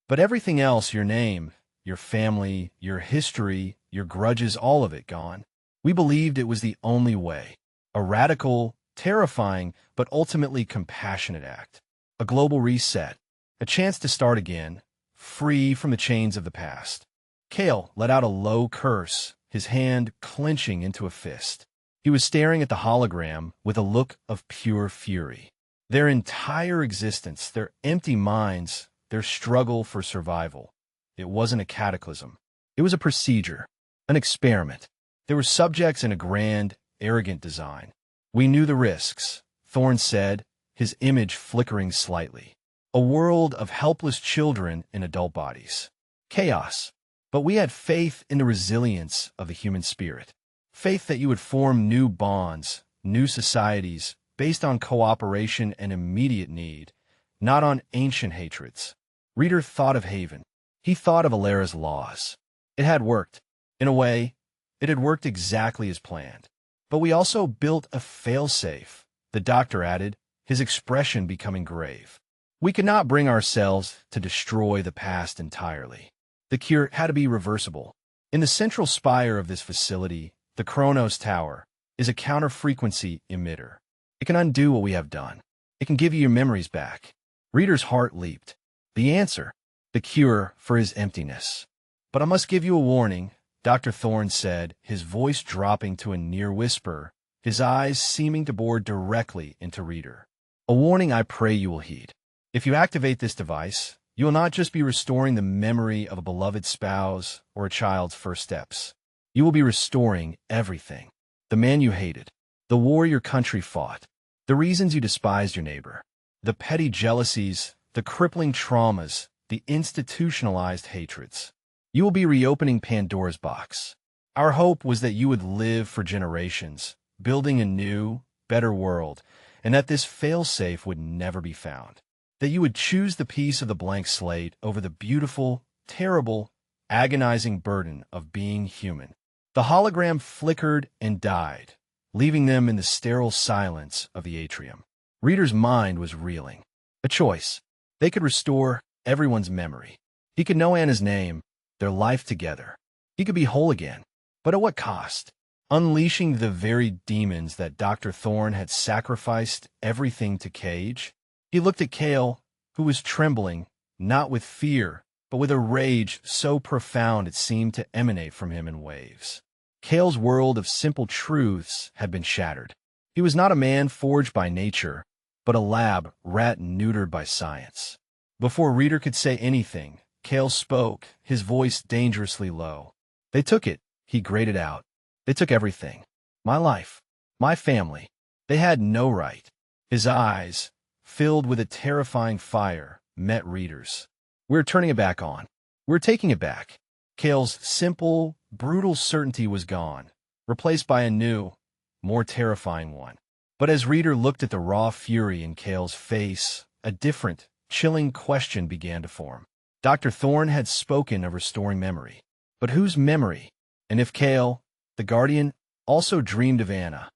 But everything else, your name, your family, your history, your grudges, all of it gone. We believed it was the only way. A radical, terrifying, but ultimately compassionate act. A global reset. A chance to start again, free from the chains of the past." Kale let out a low curse, his hand clenching into a fist. He was staring at the hologram with a look of pure fury. Their entire existence, their empty minds, their struggle for survival. It wasn't a cataclysm. It was a procedure, an experiment. There were subjects in a grand, arrogant design. "We knew the risks," Thorne said, his image flickering slightly. "A world of helpless children in adult bodies. Chaos. But we had faith in the resilience of the human spirit. Faith that you would form new bonds, new societies, based on cooperation and immediate need, not on ancient hatreds." Reader thought of Haven. He thought of Alara's laws. It had worked. In a way, it had worked exactly as planned. "But we also built a failsafe," the doctor added, his expression becoming grave. "We could not bring ourselves to destroy the past entirely. The cure had to be reversible. In the central spire of this facility, the Kronos Tower, is a counter-frequency emitter. It can undo what we have done. It can give you your memories back." Reader's heart leaped. The answer, the cure for his emptiness. "But I must give you a warning," Dr. Thorne said, his voice dropping to a near whisper, his eyes seeming to bore directly into Reader. "A warning I pray you will heed. If you activate this device, you will not just be restoring the memory of a beloved spouse or a child's first steps. You will be restoring everything. The man you hated, the war your country fought, the reasons you despised your neighbor, the petty jealousies, the crippling traumas, the institutionalized hatreds. You will be reopening Pandora's box. Our hope was that you would live for generations, building a new, better world, and that this failsafe would never be found. That you would choose the piece of the blank slate over the beautiful, terrible, agonizing burden of being human." The hologram flickered and died, leaving them in the sterile silence of the atrium. Reader's mind was reeling. A choice. They could restore everyone's memory. He could know Anna's name, their life together. He could be whole again. But at what cost? Unleashing the very demons that Dr. Thorne had sacrificed everything to cage? He looked at Kale, who was trembling, not with fear, but with a rage so profound it seemed to emanate from him in waves. Kale's world of simple truths had been shattered. He was not a man forged by nature, but a lab rat neutered by science. Before Reader could say anything, Kale spoke, his voice dangerously low. "They took it," he grated out. "They took everything. My life. My family. They had no right. His eyes, filled with a terrifying fire, met Reader's. We're turning it back on. We're taking it back. Kale's simple, brutal certainty was gone, replaced by a new, more terrifying one. But as Reader looked at the raw fury in Kale's face, a different, chilling question began to form. Dr. Thorne had spoken of restoring memory. But whose memory? And if Kale, the Guardian, also dreamed of Anna,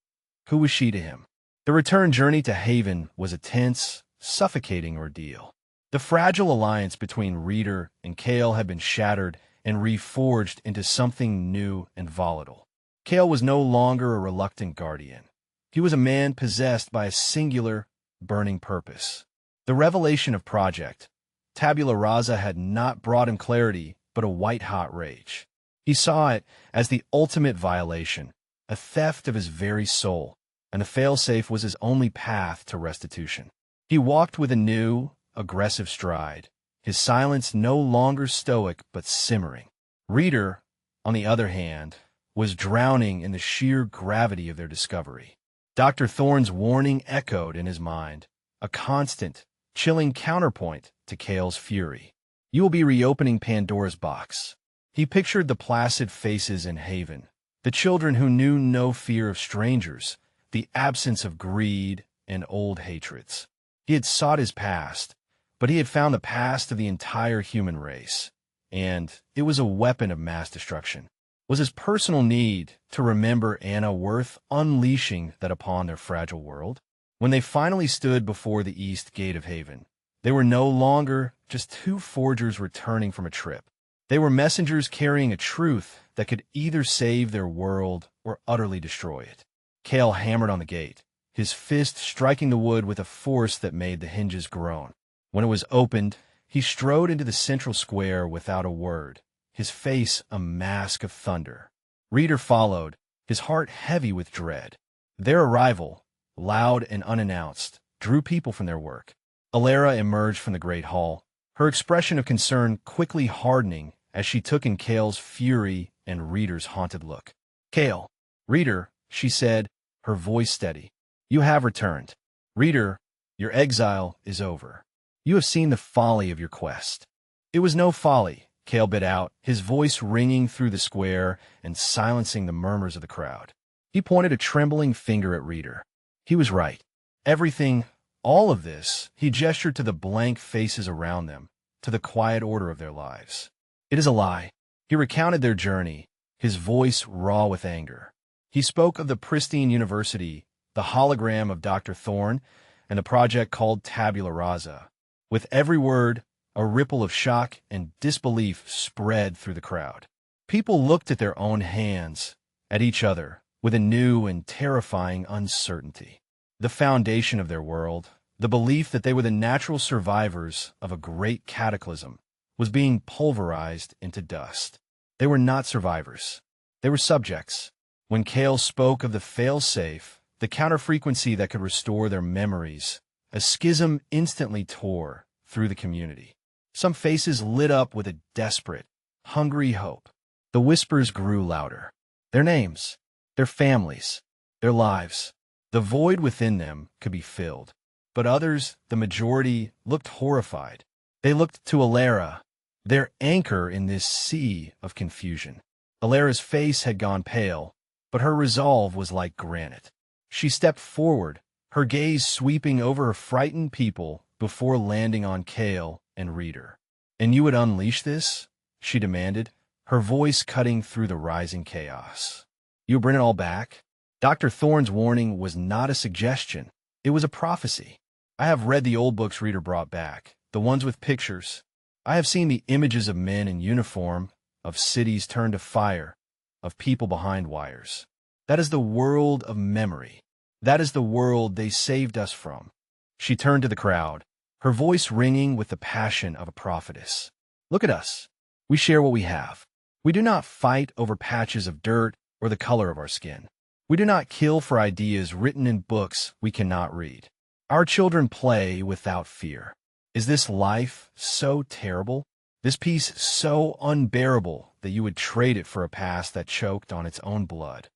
who was she to him? The return journey to Haven was a tense, suffocating ordeal. The fragile alliance between Reader and Kale had been shattered and reforged into something new and volatile. Kale was no longer a reluctant guardian. He was a man possessed by a singular, burning purpose. The revelation of Project Tabula Rasa had not brought him clarity, but a white-hot rage. He saw it as the ultimate violation, a theft of his very soul, and the failsafe was his only path to restitution. He walked with a new, aggressive stride, his silence no longer stoic but simmering. Reader, on the other hand, was drowning in the sheer gravity of their discovery. Dr. Thorne's warning echoed in his mind, a constant, chilling counterpoint to Kale's fury. You will be reopening Pandora's box. He pictured the placid faces in Haven, the children who knew no fear of strangers, the absence of greed and old hatreds. He had sought his past, but he had found the past of the entire human race, and it was a weapon of mass destruction. Was his personal need to remember Anna worth unleashing that upon their fragile world? When they finally stood before the east gate of Haven, they were no longer just two forgers returning from a trip. They were messengers carrying a truth that could either save their world or utterly destroy it. Kale hammered on the gate, his fist striking the wood with a force that made the hinges groan. When it was opened, he strode into the central square without a word, his face a mask of thunder. Reader followed, his heart heavy with dread. Their arrival, loud and unannounced, drew people from their work. Alara emerged from the great hall, her expression of concern quickly hardening as she took in Kale's fury and Reader's haunted look. Kale, Reader, she said, her voice steady. You have returned. Reader, your exile is over. You have seen the folly of your quest. It was no folly, Kale bit out, his voice ringing through the square and silencing the murmurs of the crowd. He pointed a trembling finger at Reader. He was right. Everything, all of this, he gestured to the blank faces around them, to the quiet order of their lives. It is a lie. He recounted their journey, his voice raw with anger. He spoke of the pristine university, the hologram of Dr. Thorne, and the project called Tabula Rasa. With every word, a ripple of shock and disbelief spread through the crowd. People looked at their own hands, at each other, with a new and terrifying uncertainty. The foundation of their world, the belief that they were the natural survivors of a great cataclysm, was being pulverized into dust. They were not survivors. They were subjects. When Kale spoke of the fail-safe, the counter-frequency that could restore their memories, a schism instantly tore through the community. Some faces lit up with a desperate, hungry hope. The whispers grew louder. Their names, their families, their lives. The void within them could be filled. But others, the majority, looked horrified. They looked to Alara, their anchor in this sea of confusion. Alara's face had gone pale, but her resolve was like granite. She stepped forward, her gaze sweeping over her frightened people before landing on Kale and Reader. And you would unleash this? She demanded, her voice cutting through the rising chaos. You would bring it all back? Dr. Thorne's warning was not a suggestion. It was a prophecy. I have read the old books Reader brought back, the ones with pictures. I have seen the images of men in uniform, of cities turned to fire, of people behind wires. That is the world of memory. That is the world they saved us from. She turned to the crowd, her voice ringing with the passion of a prophetess. Look at us. We share what we have. We do not fight over patches of dirt or the color of our skin. We do not kill for ideas written in books we cannot read. Our children play without fear. Is this life so terrible? This peace so unbearable that you would trade it for a past that choked on its own blood?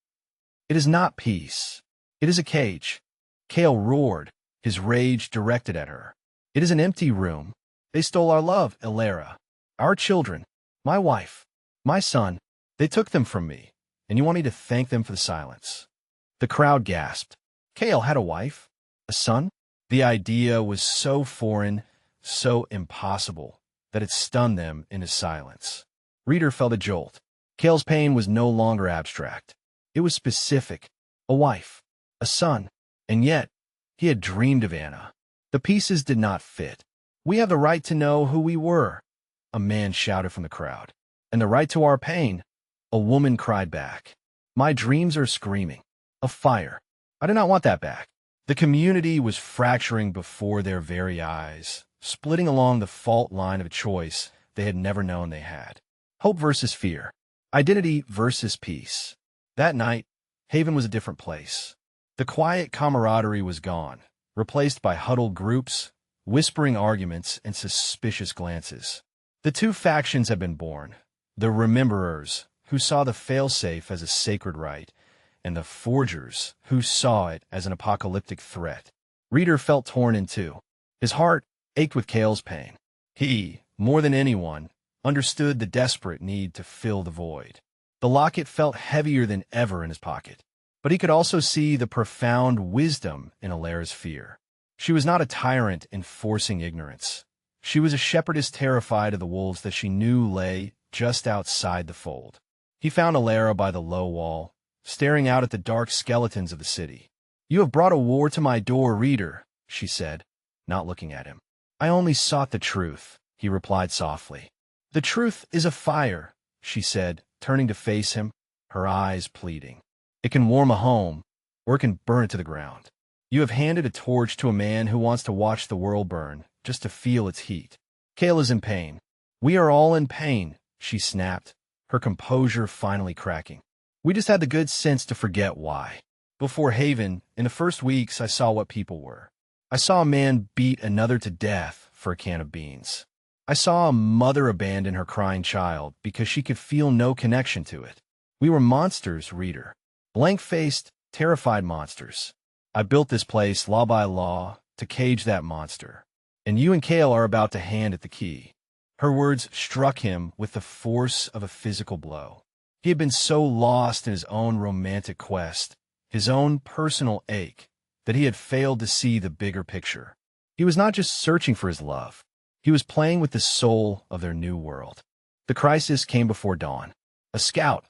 It is not peace. It is a cage. Kale roared, his rage directed at her. It is an empty room. They stole our love, Elara. Our children. My wife. My son. They took them from me, and you want me to thank them for the silence. The crowd gasped. Kale had a wife? A son? The idea was so foreign, so impossible, that it stunned them into silence. Reader felt a jolt. Kale's pain was no longer abstract. It was specific. A wife. A son. And yet, he had dreamed of Anna. The pieces did not fit. We have the right to know who we were, a man shouted from the crowd. And the right to our pain, a woman cried back. My dreams are screaming. A fire. I do not want that back. The community was fracturing before their very eyes, splitting along the fault line of a choice they had never known they had. Hope versus fear. Identity versus peace. That night, Haven was a different place. The quiet camaraderie was gone, replaced by huddled groups, whispering arguments, and suspicious glances. The two factions had been born. The Rememberers, who saw the failsafe as a sacred right, and the Forgers, who saw it as an apocalyptic threat. Reader felt torn in two. His heart ached with Kale's pain. He, more than anyone, understood the desperate need to fill the void. The locket felt heavier than ever in his pocket, but he could also see the profound wisdom in Alara's fear. She was not a tyrant enforcing ignorance. She was a shepherdess terrified of the wolves that she knew lay just outside the fold. He found Alara by the low wall, staring out at the dark skeletons of the city. You have brought a war to my door, Reader, she said, not looking at him. I only sought the truth, he replied softly. The truth is a fire, she said, turning to face him, her eyes pleading. It can warm a home, or it can burn it to the ground. You have handed a torch to a man who wants to watch the world burn, just to feel its heat. Kale is in pain. We are all in pain, she snapped, her composure finally cracking. We just had the good sense to forget why. Before Haven, in the first weeks, I saw what people were. I saw a man beat another to death for a can of beans. I saw a mother abandon her crying child because she could feel no connection to it. We were monsters, Reader. Blank-faced, terrified monsters. I built this place, law by law, to cage that monster. And you and Kale are about to hand it the key. Her words struck him with the force of a physical blow. He had been so lost in his own romantic quest, his own personal ache, that he had failed to see the bigger picture. He was not just searching for his love. He was playing with the soul of their new world. The crisis came before dawn. A scout,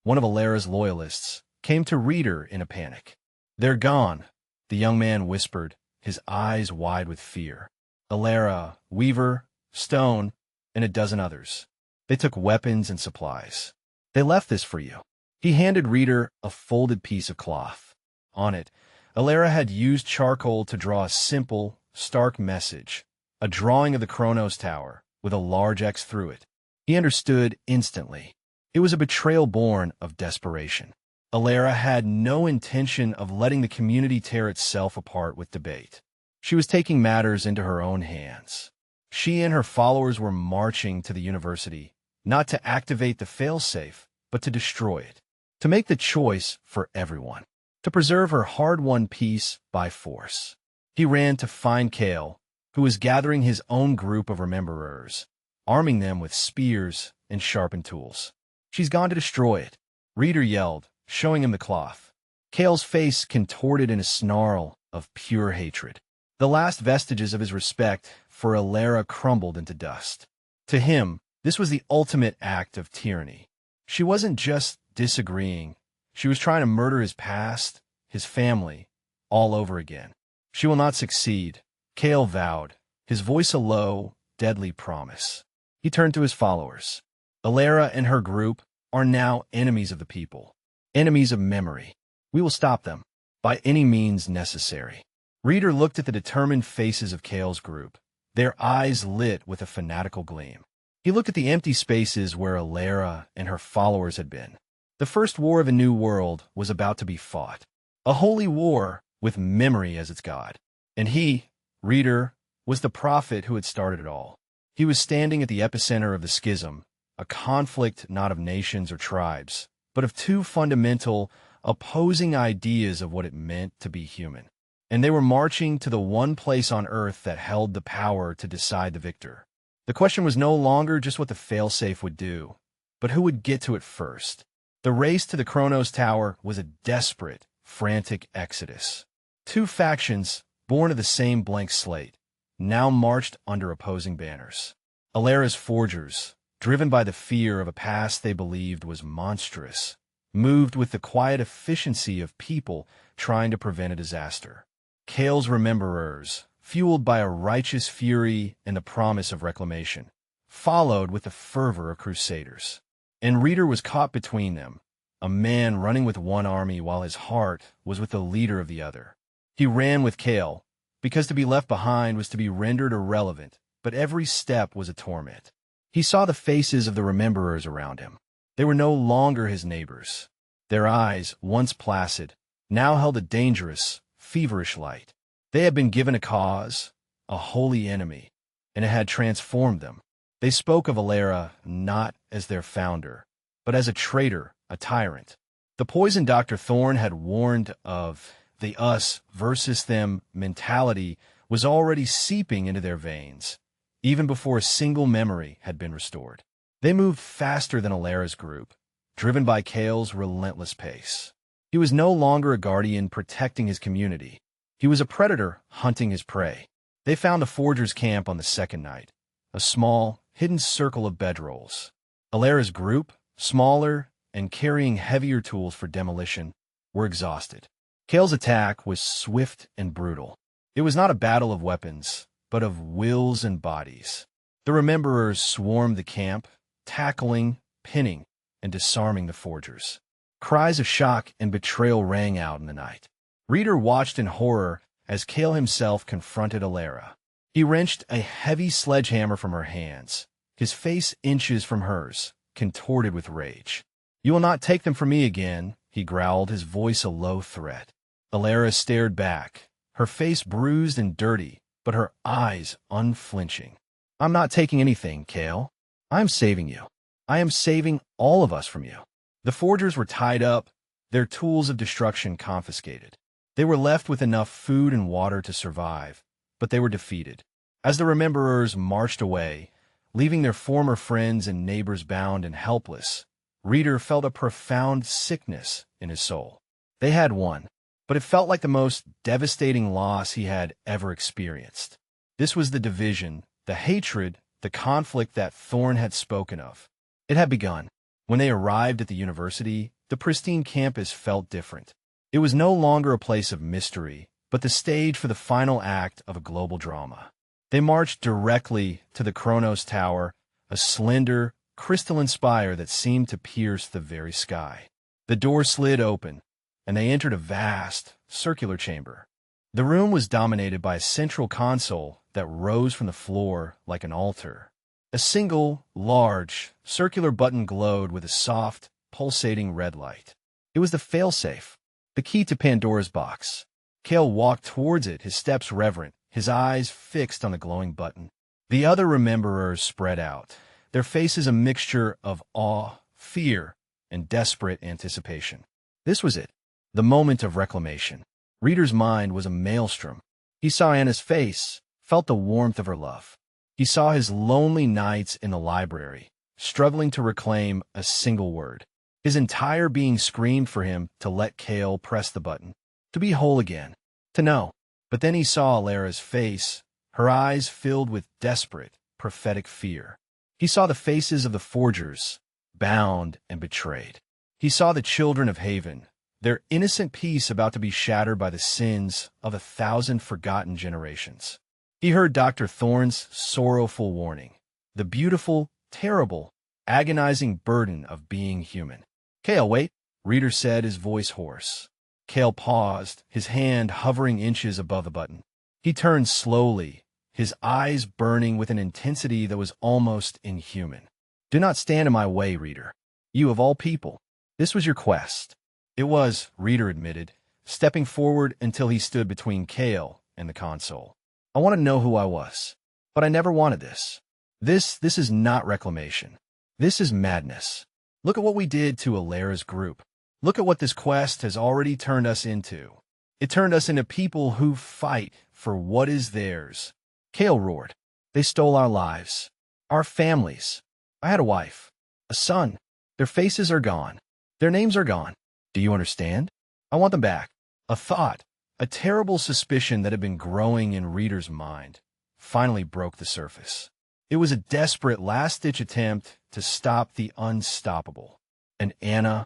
one of Alara's loyalists, came to Reader in a panic. They're gone, the young man whispered, his eyes wide with fear. Alara, Weaver, Stone, and a dozen others. They took weapons and supplies. They left this for you. He handed Reader a folded piece of cloth. On it, Alara had used charcoal to draw a simple, stark message, a drawing of the Kronos Tower with a large X through it. He understood instantly. It was a betrayal born of desperation. Alara had no intention of letting the community tear itself apart with debate. She was taking matters into her own hands. She and her followers were marching to the university, not to activate the failsafe, but to destroy it, to make the choice for everyone, to preserve her hard-won peace by force. He ran to find Kale, who was gathering his own group of Rememberers, arming them with spears and sharpened tools. She's gone to destroy it, Reader yelled, showing him the cloth. Kale's face contorted in a snarl of pure hatred. The last vestiges of his respect for Alara crumbled into dust. To him, this was the ultimate act of tyranny. She wasn't just disagreeing. She was trying to murder his past, his family, all over again. She will not succeed, Kale vowed, his voice a low, deadly promise. He turned to his followers. Alara and her group are now enemies of the people, enemies of memory. We will stop them, by any means necessary. Reader looked at the determined faces of Kale's group, their eyes lit with a fanatical gleam. He looked at the empty spaces where Alara and her followers had been. The first war of a new world was about to be fought. A holy war with memory as its god. And he, Reader, was the prophet who had started it all. He was standing at the epicenter of the schism, a conflict not of nations or tribes, but of two fundamental, opposing ideas of what it meant to be human. And they were marching to the one place on Earth that held the power to decide the victor. The question was no longer just what the failsafe would do, but who would get to it first. The race to the Kronos Tower was a desperate, frantic exodus. Two factions, born of the same blank slate, now marched under opposing banners. Alera's forgers, driven by the fear of a past they believed was monstrous, moved with the quiet efficiency of people trying to prevent a disaster. Kale's rememberers, fueled by a righteous fury and the promise of reclamation, followed with the fervor of crusaders. And Reader was caught between them, a man running with one army while his heart was with the leader of the other. He ran with Kale, because to be left behind was to be rendered irrelevant, but every step was a torment. He saw the faces of the rememberers around him. They were no longer his neighbors. Their eyes, once placid, now held a dangerous, feverish light. They had been given a cause, a holy enemy, and it had transformed them. They spoke of Alera not as their founder, but as a traitor, a tyrant. The poison Dr. Thorne had warned of, the us versus them mentality, was already seeping into their veins, even before a single memory had been restored. They moved faster than Alera's group, driven by Kale's relentless pace. He was no longer a guardian protecting his community. He was a predator hunting his prey. They found the forger's camp on the second night, a small, hidden circle of bedrolls. Alera's group, smaller and carrying heavier tools for demolition, were exhausted. Kale's attack was swift and brutal. It was not a battle of weapons, but of wills and bodies. The rememberers swarmed the camp, tackling, pinning, and disarming the forgers. Cries of shock and betrayal rang out in the night. Reader watched in horror as Kale himself confronted Alera. He wrenched a heavy sledgehammer from her hands, his face inches from hers, contorted with rage. "You will not take them from me again," he growled, his voice a low threat. Alera stared back, her face bruised and dirty, but her eyes unflinching. "I'm not taking anything, Kale. I'm saving you. I am saving all of us from you." The forgers were tied up, their tools of destruction confiscated. They were left with enough food and water to survive, but they were defeated. As the rememberers marched away, leaving their former friends and neighbors bound and helpless, Reader felt a profound sickness in his soul. They had won, but it felt like the most devastating loss he had ever experienced. This was the division, the hatred, the conflict that Thorne had spoken of. It had begun. When they arrived at the university, the pristine campus felt different. It was no longer a place of mystery, but the stage for the final act of a global drama. They marched directly to the Kronos Tower, a slender, crystalline spire that seemed to pierce the very sky. The door slid open, and they entered a vast, circular chamber. The room was dominated by a central console that rose from the floor like an altar. A single, large, circular button glowed with a soft, pulsating red light. It was the failsafe, the key to Pandora's box. Kale walked towards it, his steps reverent, his eyes fixed on the glowing button. The other rememberers spread out, their faces a mixture of awe, fear, and desperate anticipation. This was it, the moment of reclamation. Reader's mind was a maelstrom. He saw Anna's face, felt the warmth of her love. He saw his lonely nights in the library, struggling to reclaim a single word. His entire being screamed for him to let Kale press the button, to be whole again, to know. But then he saw Alera's face, her eyes filled with desperate, prophetic fear. He saw the faces of the forgers, bound and betrayed. He saw the children of Haven, their innocent peace about to be shattered by the sins of 1,000 forgotten generations. He heard Dr. Thorne's sorrowful warning, the beautiful, terrible, agonizing burden of being human. "Kale, wait," Reader said, his voice hoarse. Kale paused, his hand hovering inches above the button. He turned slowly, his eyes burning with an intensity that was almost inhuman. "Do not stand in my way, Reader. You of all people. This was your quest." It was, Reader admitted, stepping forward until he stood between Kale and the console. "I want to know who I was, but I never wanted this. This is not reclamation. This is madness. Look at what we did to Alera's group. Look at what this quest has already turned us into. It turned us into people who fight for what is theirs. Kale roared. They stole our lives. Our families. I had a wife. A son. Their faces are gone. Their names are gone. Do you understand? I want them back. A thought, a terrible suspicion that had been growing in Reader's mind, finally broke the surface. It was a desperate last-ditch attempt to stop the unstoppable. And Anna?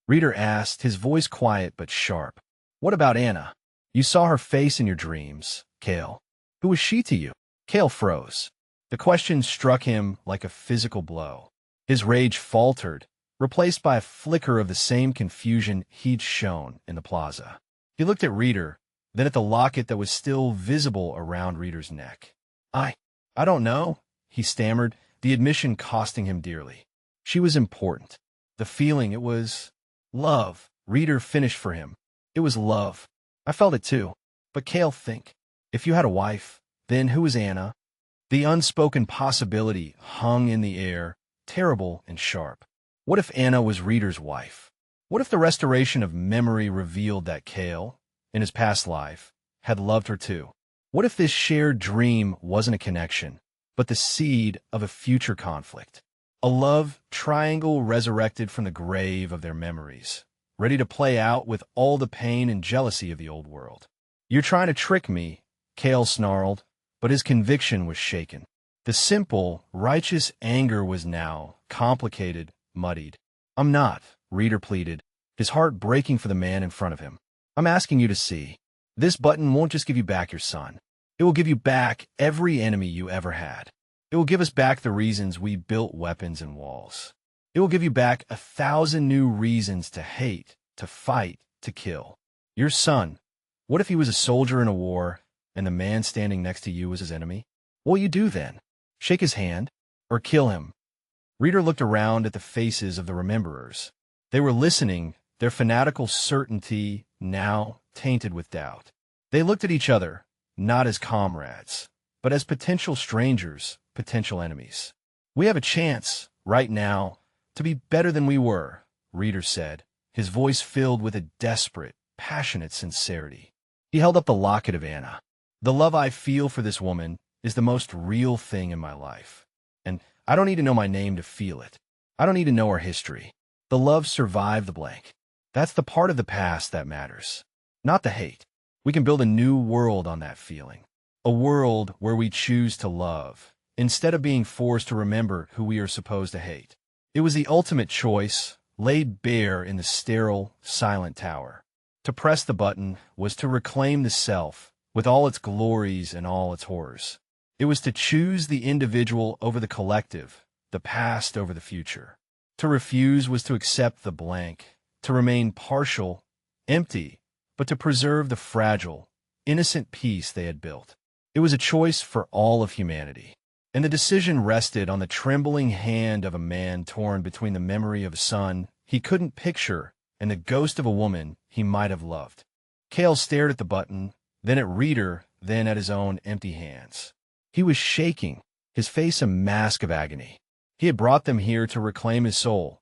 Reader asked, his voice quiet but sharp. What about Anna? You saw her face in your dreams, Kale. Who was she to you? Kale froze. The question struck him like a physical blow. His rage faltered, replaced by a flicker of the same confusion he'd shown in the plaza. He looked at Reader, then at the locket that was still visible around Reader's neck. I don't know, he stammered, the admission costing him dearly. She was important. The feeling, it was love. Reader finished for him. It was love. I felt it too. But Kale, think. If you had a wife, then who was Anna? The unspoken possibility hung in the air, terrible and sharp. What if Anna was Reader's wife? What if the restoration of memory revealed that Kale, in his past life, had loved her too? What if this shared dream wasn't a connection, but the seed of a future conflict? A love triangle resurrected from the grave of their memories, ready to play out with all the pain and jealousy of the old world. You're trying to trick me, Kale snarled, but his conviction was shaken. The simple, righteous anger was now complicated, muddied. I'm not, Reader pleaded, his heart breaking for the man in front of him. I'm asking you to see. This button won't just give you back your son. It will give you back every enemy you ever had. It will give us back the reasons we built weapons and walls. It will give you back 1,000 new reasons to hate, to fight, to kill. Your son, what if he was a soldier in a war, and the man standing next to you was his enemy? What will you do then? Shake his hand? Or kill him? Reader looked around at the faces of the rememberers. They were listening, their fanatical certainty now tainted with doubt. They looked at each other, not as comrades, but as potential strangers, potential enemies. We have a chance, right now, to be better than we were, Reader said, his voice filled with a desperate, passionate sincerity. He held up the locket of Anna. The love I feel for this woman is the most real thing in my life. And I don't need to know my name to feel it. I don't need to know her history. The love survived the blank. That's the part of the past that matters, not the hate. We can build a new world on that feeling. A world where we choose to love, instead of being forced to remember who we are supposed to hate. It was the ultimate choice, laid bare in the sterile, silent tower. To press the button was to reclaim the self, with all its glories and all its horrors. It was to choose the individual over the collective, the past over the future. To refuse was to accept the blank, to remain partial, empty, but to preserve the fragile, innocent peace they had built. It was a choice for all of humanity, and the decision rested on the trembling hand of a man torn between the memory of a son he couldn't picture and the ghost of a woman he might have loved. Kale stared at the button, then at Reader, then at his own empty hands. He was shaking, his face a mask of agony. He had brought them here to reclaim his soul,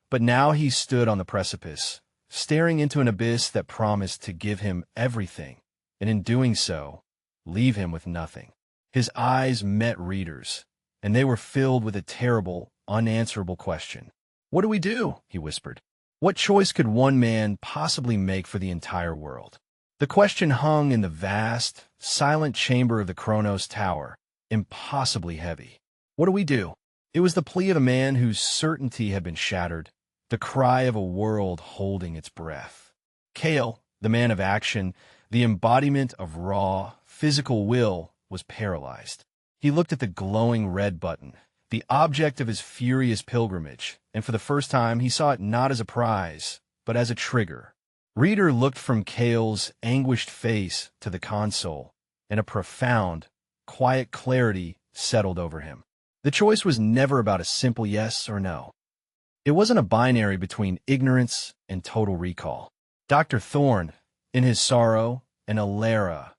but now he stood on the precipice, staring into an abyss that promised to give him everything, and in doing so, leave him with nothing. His eyes met Reader's, and they were filled with a terrible, unanswerable question. What do we do? He whispered. What choice could one man possibly make for the entire world? The question hung in the vast, silent chamber of the Kronos Tower, impossibly heavy. What do we do? It was the plea of a man whose certainty had been shattered, the cry of a world holding its breath. Kale, the man of action, the embodiment of raw, physical will, was paralyzed. He looked at the glowing red button, the object of his furious pilgrimage, and for the first time he saw it not as a prize, but as a trigger. Reader looked from Kale's anguished face to the console, and a profound, quiet clarity settled over him. The choice was never about a simple yes or no. It wasn't a binary between ignorance and total recall. Dr. Thorne, in his sorrow, and Alara,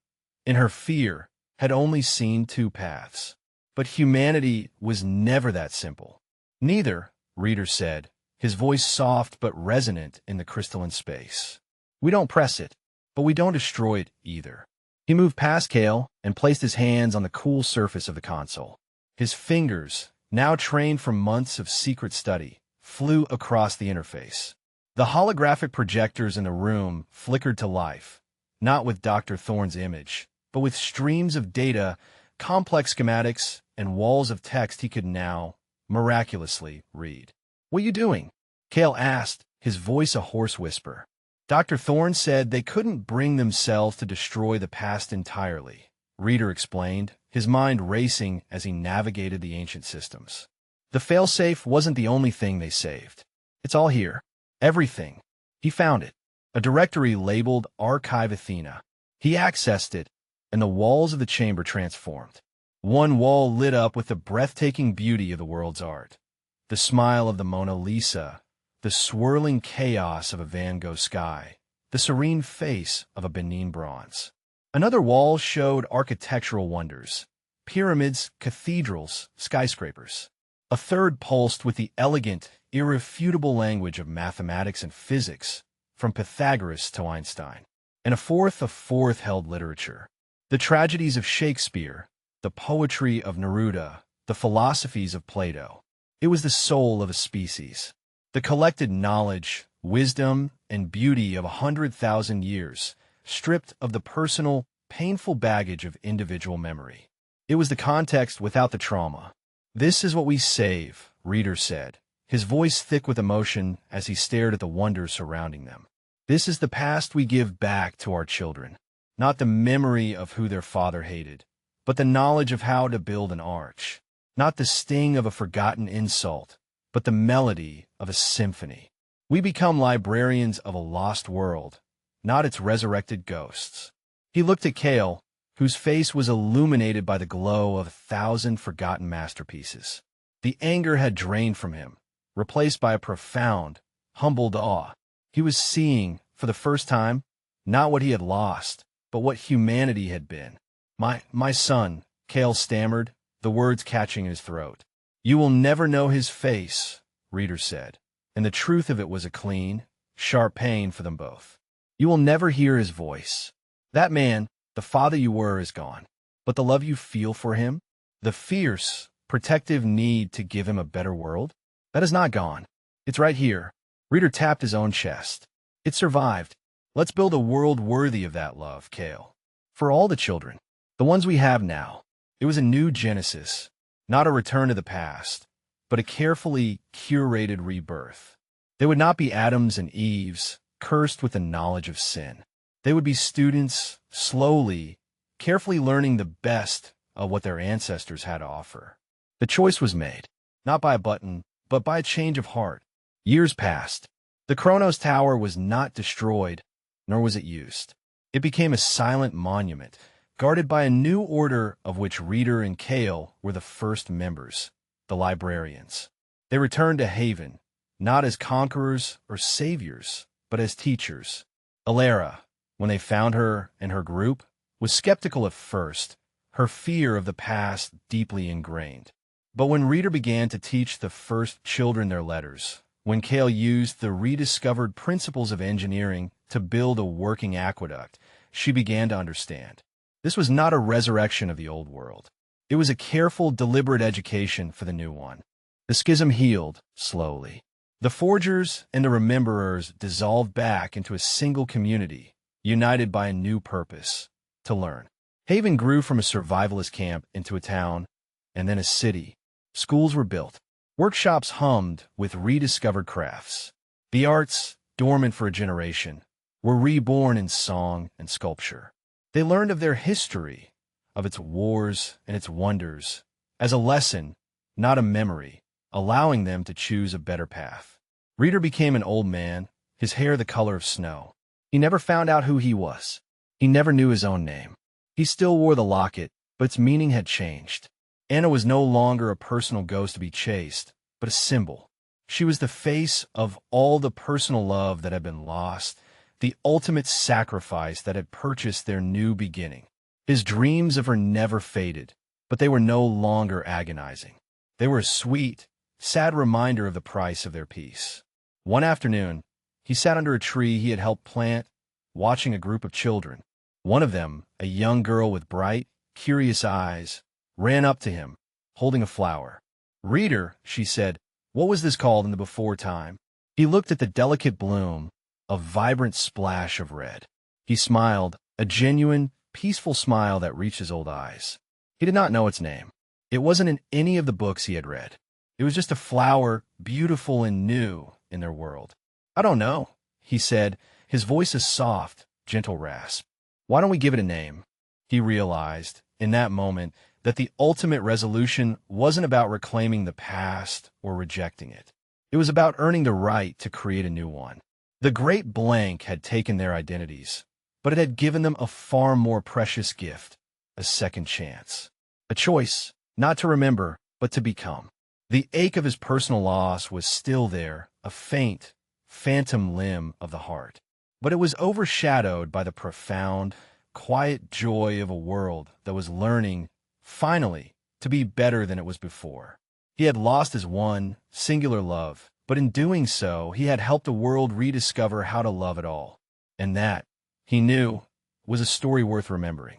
in her fear, had only seen two paths. But humanity was never that simple. Neither, Reader said, his voice soft but resonant in the crystalline space. "We don't press it, but we don't destroy it either." He moved past Kale and placed his hands on the cool surface of the console. His fingers, now trained from months of secret study, flew across the interface. The holographic projectors in the room flickered to life, not with Dr. Thorne's image, but with streams of data, complex schematics, and walls of text he could now, miraculously, read. "What are you doing?" Kale asked, his voice a hoarse whisper. Dr. Thorne said they couldn't bring themselves to destroy the past entirely, Reader explained, his mind racing as he navigated the ancient systems. The failsafe wasn't the only thing they saved. "It's all here. Everything." He found it. A directory labeled Archive Athena. He accessed it, and the walls of the chamber transformed. One wall lit up with the breathtaking beauty of the world's art. The smile of the Mona Lisa, the swirling chaos of a Van Gogh sky, the serene face of a Benin bronze. Another wall showed architectural wonders, pyramids, cathedrals, skyscrapers. A third pulsed with the elegant, irrefutable language of mathematics and physics, from Pythagoras to Einstein. And a fourth held literature. The tragedies of Shakespeare, the poetry of Neruda, the philosophies of Plato. It was the soul of a species. The collected knowledge, wisdom, and beauty of 100,000 years, stripped of the personal, painful baggage of individual memory. It was the context without the trauma. "This is what we save," Reader said, his voice thick with emotion as he stared at the wonders surrounding them. "This is the past we give back to our children. Not the memory of who their father hated, but the knowledge of how to build an arch. Not the sting of a forgotten insult, but the melody of a symphony. We become librarians of a lost world, not its resurrected ghosts." He looked at Kale, whose face was illuminated by the glow of 1,000 forgotten masterpieces. The anger had drained from him, replaced by a profound, humbled awe. He was seeing, for the first time, not what he had lost, but what humanity had been. My son," Kale stammered, the words catching in his throat. "You will never know his face," Reader said, and the truth of it was a clean, sharp pain for them both. "You will never hear his voice. That man, the father you were, is gone. But the love you feel for him, the fierce, protective need to give him a better world, that is not gone. It's right here." Reader tapped his own chest. "It survived. Let's build a world worthy of that love, Kale. For all the children, the ones we have now." It was a new Genesis, not a return to the past, but a carefully curated rebirth. They would not be Adams and Eves, cursed with the knowledge of sin. They would be students, slowly, carefully learning the best of what their ancestors had to offer. The choice was made, not by a button, but by a change of heart. Years passed. The Kronos Tower was not destroyed, nor was it used. It became a silent monument, guarded by a new order of which Reader and Kale were the first members, the librarians. They returned to Haven, not as conquerors or saviors, but as teachers. Alara, when they found her and her group, was skeptical at first, her fear of the past deeply ingrained. But when Reader began to teach the first children their letters, when Kale used the rediscovered principles of engineering to build a working aqueduct, she began to understand. This was not a resurrection of the old world. It was a careful, deliberate education for the new one. The schism healed, slowly. The forgers and the rememberers dissolved back into a single community, united by a new purpose, to learn. Haven grew from a survivalist camp into a town, and then a city. Schools were built. Workshops hummed with rediscovered crafts. The arts, dormant for a generation, were reborn in song and sculpture. They learned of their history, of its wars and its wonders, as a lesson, not a memory, allowing them to choose a better path. Reader became an old man, his hair the color of snow. He never found out who he was. He never knew his own name. He still wore the locket, but its meaning had changed. Anna was no longer a personal ghost to be chased, but a symbol. She was the face of all the personal love that had been lost, the ultimate sacrifice that had purchased their new beginning. His dreams of her never faded, but they were no longer agonizing. They were a sweet, sad reminder of the price of their peace. One afternoon, he sat under a tree he had helped plant, watching a group of children. One of them, a young girl with bright, curious eyes, ran up to him, holding a flower. "Reader," she said, "what was this called in the before time?" He looked at the delicate bloom, a vibrant splash of red. He smiled, a genuine, peaceful smile that reached his old eyes. He did not know its name. It wasn't in any of the books he had read. It was just a flower, beautiful and new in their world. "I don't know," he said, his voice a soft, gentle rasp. "Why don't we give it a name?" He realized, in that moment, that the ultimate resolution wasn't about reclaiming the past or rejecting it. It was about earning the right to create a new one. The great blank had taken their identities, but it had given them a far more precious gift, a second chance. A choice, not to remember, but to become. The ache of his personal loss was still there, a faint, phantom limb of the heart. But it was overshadowed by the profound, quiet joy of a world that was learning, finally, to be better than it was before. He had lost his one, singular love, but in doing so, he had helped the world rediscover how to love at all. And that, he knew, was a story worth remembering.